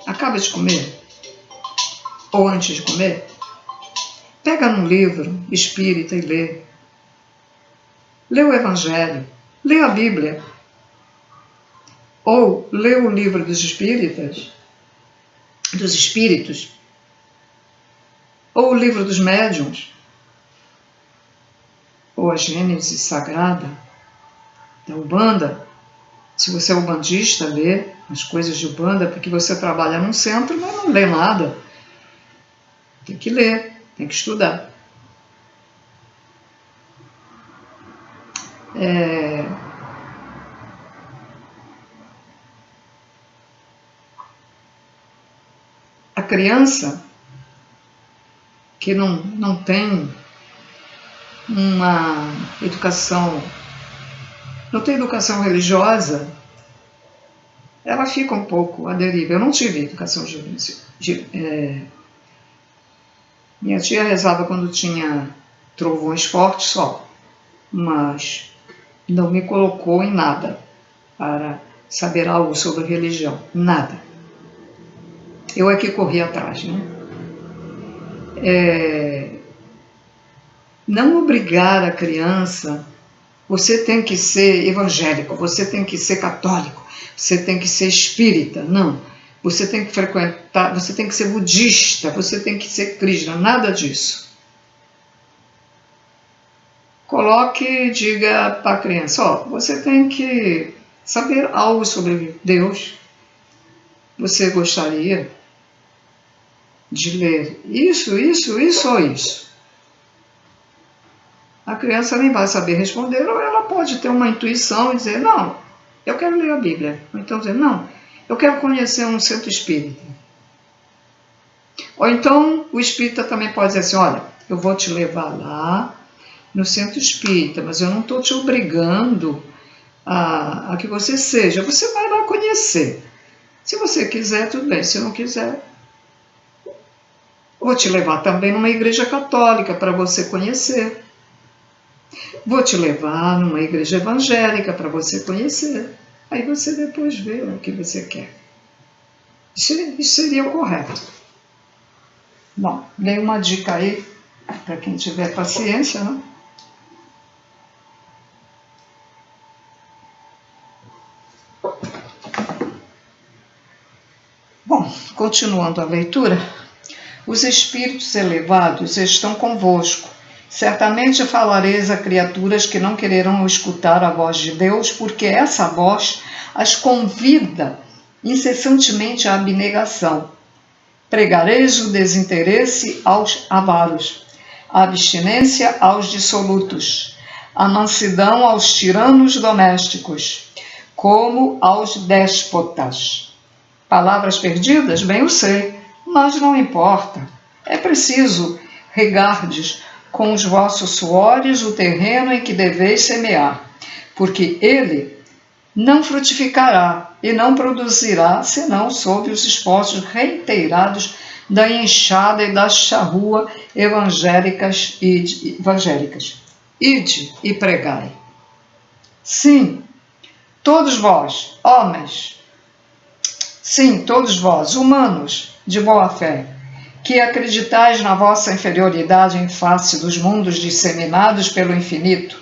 Acaba de comer, ou antes de comer, pega num livro espírita e lê. Lê o Evangelho, lê a Bíblia. Ou lê o livro dos espíritos, ou o livro dos médiuns, ou a Gênese Sagrada, da Umbanda. Se você é umbandista, lê as coisas de Umbanda, porque você trabalha num centro, mas não lê nada. Tem que ler, tem que estudar. A criança que não tem uma educação, não tem educação religiosa, ela fica um pouco à deriva. Eu não tive educação minha tia rezava quando tinha trovões fortes só, mas não me colocou em nada para saber algo sobre religião, nada. Eu é que corri atrás, né? Não obrigar a criança, você tem que ser evangélico, você tem que ser católico, você tem que ser espírita, não. Você tem que frequentar, você tem que ser budista, você tem que ser cristã, nada disso. Coloque e diga para a criança, você tem que saber algo sobre Deus. Você gostaria de ler isso ou isso? A criança nem vai saber responder, ou ela pode ter uma intuição e dizer, não, eu quero ler a Bíblia. Ou então dizer, não, eu quero conhecer um centro espírita. Ou então o espírita também pode dizer assim, olha, eu vou te levar lá no centro espírita, mas eu não estou te obrigando a que você seja. Você vai lá conhecer. Se você quiser, tudo bem. Se não quiser, vou te levar também numa igreja católica para você conhecer. Vou te levar numa igreja evangélica para você conhecer. Aí você depois vê o que você quer. Isso seria o correto. Bom, dei uma dica aí para quem tiver paciência, né? Bom, continuando a leitura, os espíritos elevados estão convosco. Certamente falareis a criaturas que não quererão escutar a voz de Deus, porque essa voz as convida incessantemente à abnegação. Pregareis o desinteresse aos avaros, a abstinência aos dissolutos, a mansidão aos tiranos domésticos, como aos déspotas. Palavras perdidas? Bem eu sei, mas não importa. É preciso regardes com os vossos suores o terreno em que deveis semear, porque ele não frutificará e não produzirá, senão sob os esforços reiterados da enxada e da charrua evangélicas. Ide e pregai. Sim, todos vós, homens, sim, todos vós, humanos de boa fé, que acreditais na vossa inferioridade em face dos mundos disseminados pelo infinito,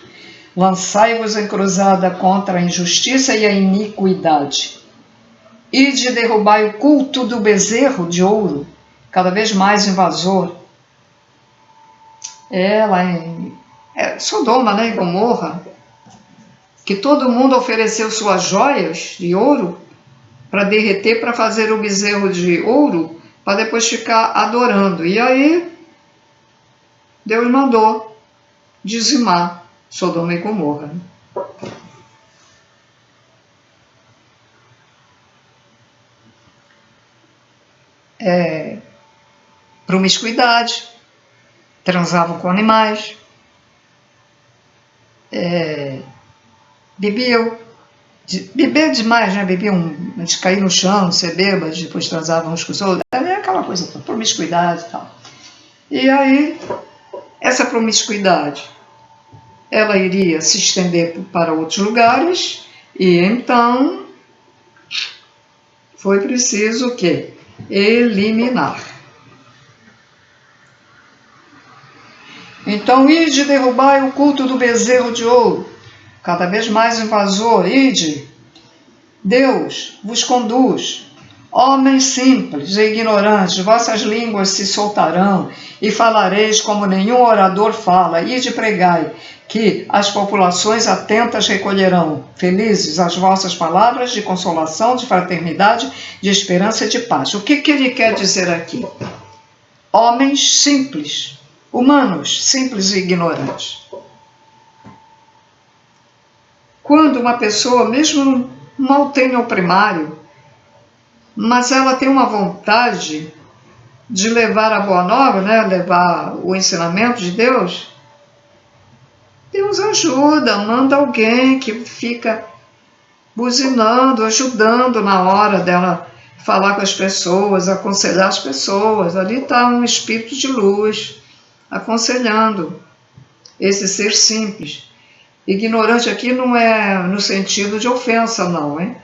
lançai-vos em cruzada contra a injustiça e a iniquidade. Ide derrubai o culto do bezerro de ouro, cada vez mais invasor. Lá em Sodoma, né, e Gomorra, que todo mundo ofereceu suas joias de ouro para derreter, para fazer o bezerro de ouro, para depois ficar adorando. E aí, Deus mandou dizimar Sodoma e Gomorra. Promiscuidade, transavam com animais, beber demais, né? De cair no chão, ser bêbado, depois transavam uns com os outros, aquela coisa toda, promiscuidade e tal. E aí, essa promiscuidade, ela iria se estender para outros lugares, e então foi preciso o quê? Eliminar. Então, ide derrubai o culto do bezerro de ouro, cada vez mais invasor, ide. Deus vos conduz. Homens simples e ignorantes, vossas línguas se soltarão e falareis como nenhum orador fala. Ide pregai, que as populações atentas recolherão, felizes, as vossas palavras de consolação, de fraternidade, de esperança e de paz. O que ele quer dizer aqui? Homens simples, humanos, simples e ignorantes. Quando uma pessoa, mesmo mal tenha o primário, mas ela tem uma vontade de levar a boa nova, né? Levar o ensinamento de Deus, Deus ajuda, manda alguém que fica buzinando, ajudando na hora dela falar com as pessoas, aconselhar as pessoas. Ali está um espírito de luz aconselhando esse ser simples. Ignorante aqui não é no sentido de ofensa, não, hein?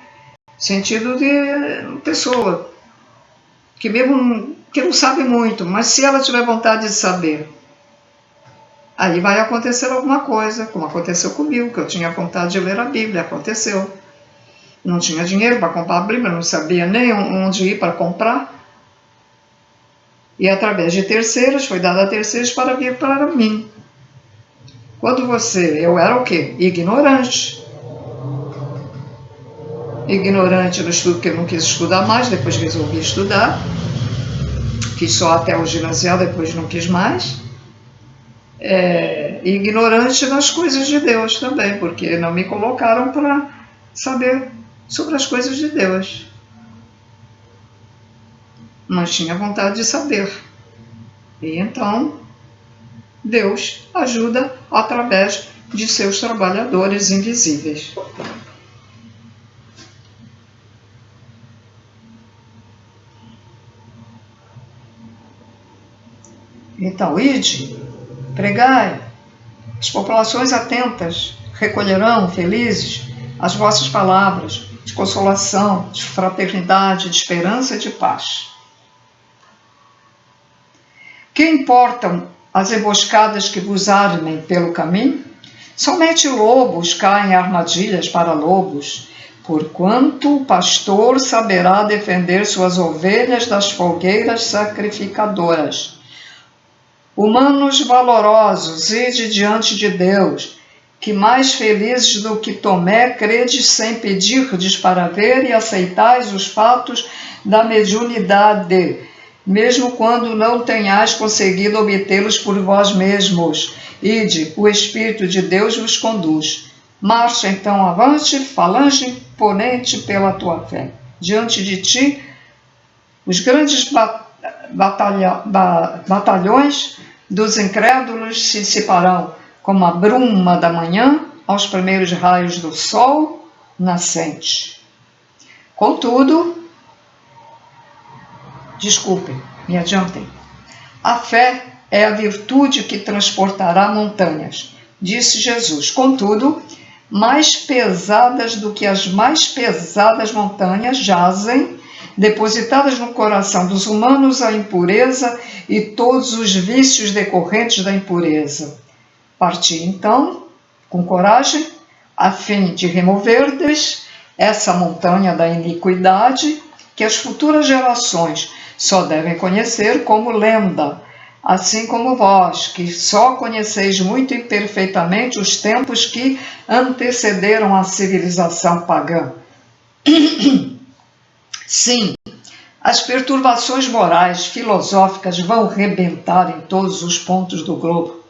Sentido de pessoa que mesmo que não sabe muito, mas se ela tiver vontade de saber, aí vai acontecer alguma coisa, como aconteceu comigo, que eu tinha vontade de ler a Bíblia, aconteceu. Não tinha dinheiro para comprar a Bíblia, não sabia nem onde ir para comprar. E através de terceiros, foi dado a terceiros para vir para mim. Eu era o quê? Ignorante. Ignorante no estudo, porque eu não quis estudar mais, depois resolvi estudar. Fiz só até o ginasial, depois não quis mais. Ignorante nas coisas de Deus também, porque não me colocaram para saber sobre as coisas de Deus. Mas tinha vontade de saber. E então, Deus ajuda através de seus trabalhadores invisíveis. Então, ide, pregai, as populações atentas recolherão, felizes, as vossas palavras de consolação, de fraternidade, de esperança e de paz. Que importam as emboscadas que vos armem pelo caminho? Somente lobos caem em armadilhas para lobos, porquanto o pastor saberá defender suas ovelhas das folgueiras sacrificadoras. Humanos valorosos, ide diante de Deus, que mais felizes do que Tomé, credes sem pedirdes para ver e aceitais os fatos da mediunidade, mesmo quando não tenhais conseguido obtê-los por vós mesmos. Ide, o Espírito de Deus vos conduz. Marcha então avante, falange imponente pela tua fé. Diante de ti, os grandes batalhões dos incrédulos se dissiparão, como a bruma da manhã aos primeiros raios do sol nascente. Contudo, me adiantei. A fé é a virtude que transportará montanhas, disse Jesus. Contudo, mais pesadas do que as mais pesadas montanhas jazem depositadas no coração dos humanos a impureza e todos os vícios decorrentes da impureza. Parti, então, com coragem, a fim de removerdes essa montanha da iniquidade que as futuras gerações só devem conhecer como lenda, assim como vós, que só conheceis muito imperfeitamente os tempos que antecederam a civilização pagã. Sim, as perturbações morais, filosóficas vão rebentar em todos os pontos do globo.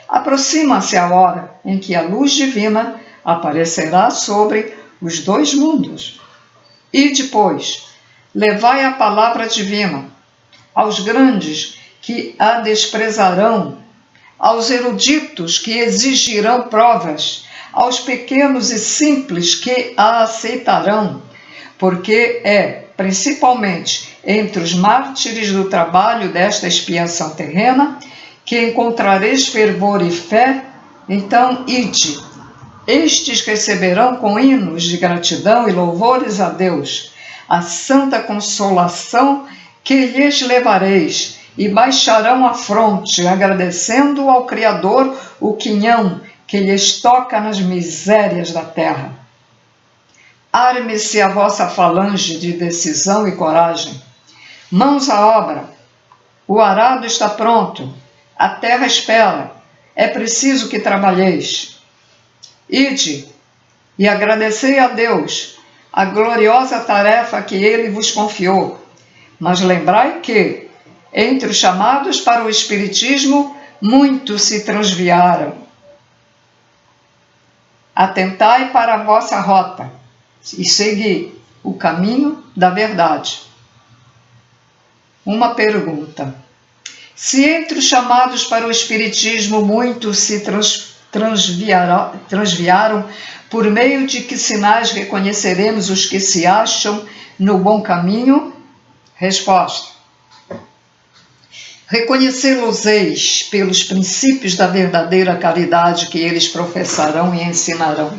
Aproxima-se a hora em que a luz divina aparecerá sobre os dois mundos. E depois, levai a palavra divina aos grandes que a desprezarão, aos eruditos que exigirão provas, aos pequenos e simples que a aceitarão, porque é, principalmente, entre os mártires do trabalho desta expiação terrena, que encontrareis fervor e fé, então ide. Estes receberão com hinos de gratidão e louvores a Deus a santa consolação que lhes levareis, e baixarão a fronte, agradecendo ao Criador o quinhão que lhes toca nas misérias da terra. Arme-se a vossa falange de decisão e coragem. Mãos à obra. O arado está pronto. A terra espera. É preciso que trabalheis. Ide e agradecei a Deus a gloriosa tarefa que Ele vos confiou. Mas lembrai que, entre os chamados para o Espiritismo, muitos se transviaram. Atentai para a vossa rota e segui o caminho da verdade. Uma pergunta. Se entre os chamados para o Espiritismo muitos se transviaram, por meio de que sinais reconheceremos os que se acham no bom caminho? Resposta. Reconhecê-los-eis pelos princípios da verdadeira caridade que eles professarão e ensinarão.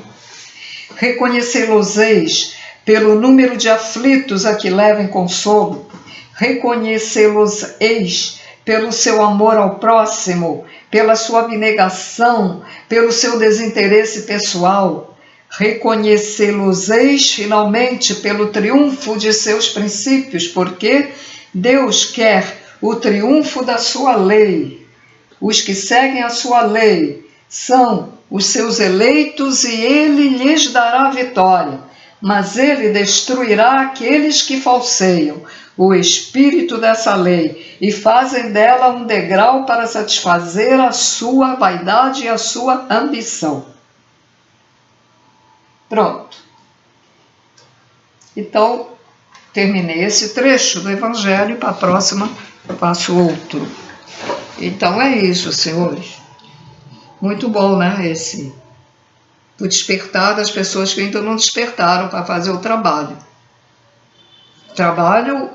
Reconhecê-los-eis pelo número de aflitos a que levem consolo. Reconhecê-los-eis pelo seu amor ao próximo, pela sua abnegação, pelo seu desinteresse pessoal. Reconhecê-los-eis finalmente pelo triunfo de seus princípios, porque Deus quer o triunfo da sua lei. Os que seguem a sua lei são os seus eleitos e ele lhes dará a vitória, mas ele destruirá aqueles que falseiam o espírito dessa lei e fazem dela um degrau para satisfazer a sua vaidade e a sua ambição. Pronto. Então, terminei esse trecho do Evangelho, para a próxima eu faço outro. Então é isso, senhores. Muito bom, né? O despertar das pessoas que ainda não despertaram para fazer o trabalho. O trabalho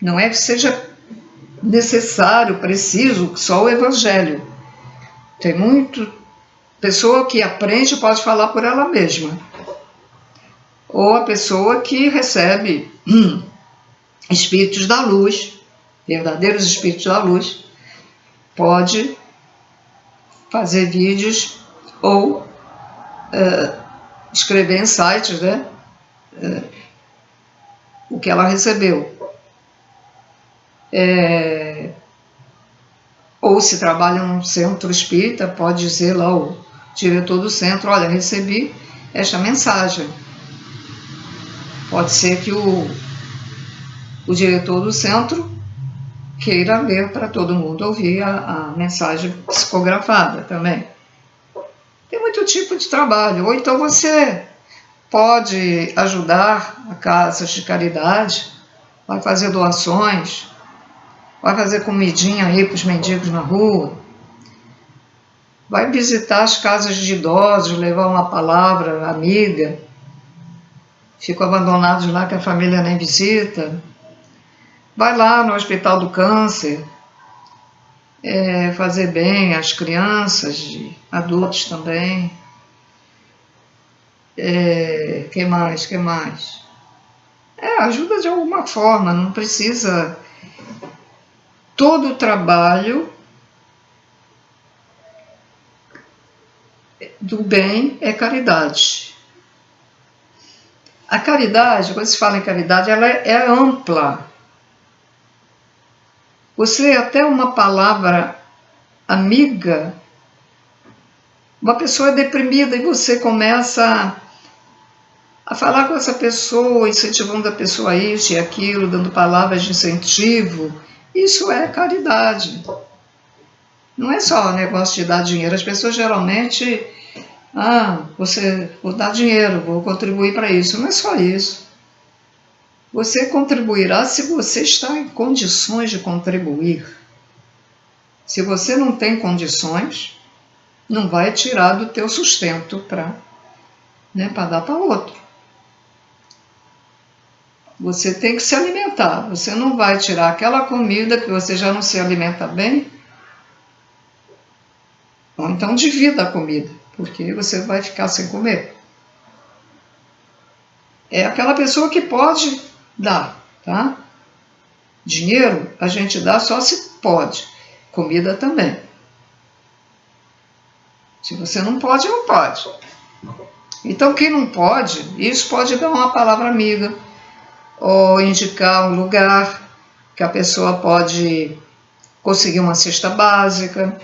não é que seja necessário, preciso, só o Evangelho. Tem muito pessoa que aprende pode falar por ela mesma. Ou a pessoa que recebe espíritos da luz, verdadeiros espíritos da luz, pode fazer vídeos ou escrever em sites, né? O que ela recebeu. Ou se trabalha num centro espírita, pode dizer lá o diretor do centro, olha, recebi esta mensagem. Pode ser que o diretor do centro queira ler para todo mundo ouvir a mensagem psicografada também. Tem muito tipo de trabalho. Ou então você pode ajudar a casas de caridade, vai fazer doações, vai fazer comidinha aí para os mendigos na rua, vai visitar as casas de idosos, levar uma palavra amiga, ficam abandonados lá que a família nem visita, vai lá no Hospital do Câncer, fazer bem às crianças, adultos também. Que mais? Ajuda de alguma forma, não precisa. Todo o trabalho do bem é caridade. A caridade, quando se fala em caridade, ela é ampla. Você, até uma palavra amiga, uma pessoa é deprimida e você começa a falar com essa pessoa, incentivando a pessoa a isso e aquilo, dando palavras de incentivo, isso é caridade. Não é só o negócio de dar dinheiro. As pessoas geralmente, vou dar dinheiro, vou contribuir para isso. Não é só isso. Você contribuirá se você está em condições de contribuir. Se você não tem condições, não vai tirar do teu sustento para dar para outro. Você tem que se alimentar. Você não vai tirar aquela comida que você já não se alimenta bem, ou então divida a comida, porque você vai ficar sem comer. É aquela pessoa que pode dar, tá? Dinheiro a gente dá só se pode. Comida também. Se você não pode, não pode. Então, quem não pode, isso pode dar uma palavra amiga, ou indicar um lugar que a pessoa pode conseguir uma cesta básica,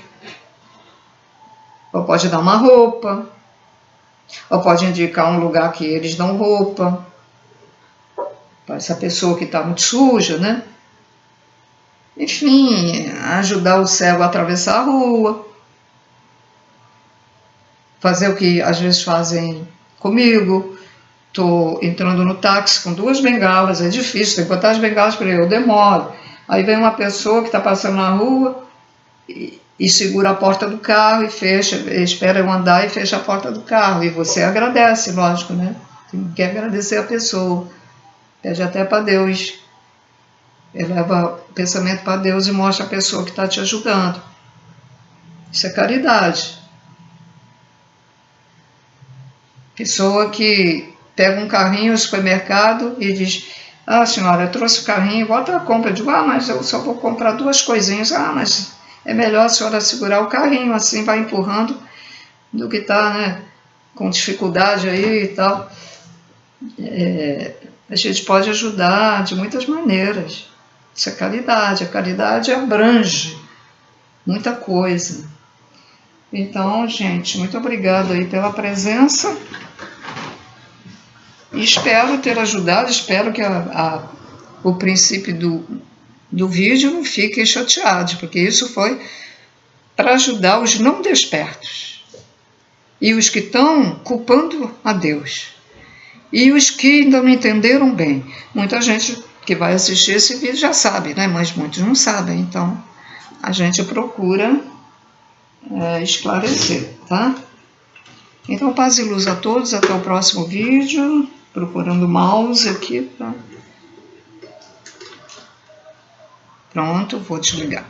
ou pode dar uma roupa, ou pode indicar um lugar que eles dão roupa, para essa pessoa que está muito suja, né? Enfim, ajudar o cego a atravessar a rua, fazer o que às vezes fazem comigo. Estou entrando no táxi com 2 bengalas, é difícil, tem que botar as bengalas para eu demoro. Aí vem uma pessoa que está passando na rua e segura a porta do carro e fecha, espera eu andar e fecha a porta do carro. E você agradece, lógico, né? Tem que agradecer a pessoa. Pede até para Deus. Eleva o pensamento para Deus e mostra a pessoa que está te ajudando. Isso é caridade. Pessoa que pega um carrinho no supermercado e diz: senhora, eu trouxe o carrinho, bota a compra. Eu digo: mas eu só vou comprar 2 coisinhas. Mas é melhor a senhora segurar o carrinho, assim vai empurrando, do que está, né, com dificuldade aí e tal. A gente pode ajudar de muitas maneiras. Isso é caridade. A caridade abrange muita coisa. Então, gente, muito obrigada aí pela presença. E espero ter ajudado, espero que o princípio do vídeo não fiquem chateados, porque isso foi para ajudar os não despertos. E os que estão culpando a Deus. E os que ainda não entenderam bem. Muita gente que vai assistir esse vídeo já sabe, né? Mas muitos não sabem. Então, a gente procura esclarecer, tá? Então, paz e luz a todos. Até o próximo vídeo. Procurando o mouse aqui. Tá? Pronto, vou desligar.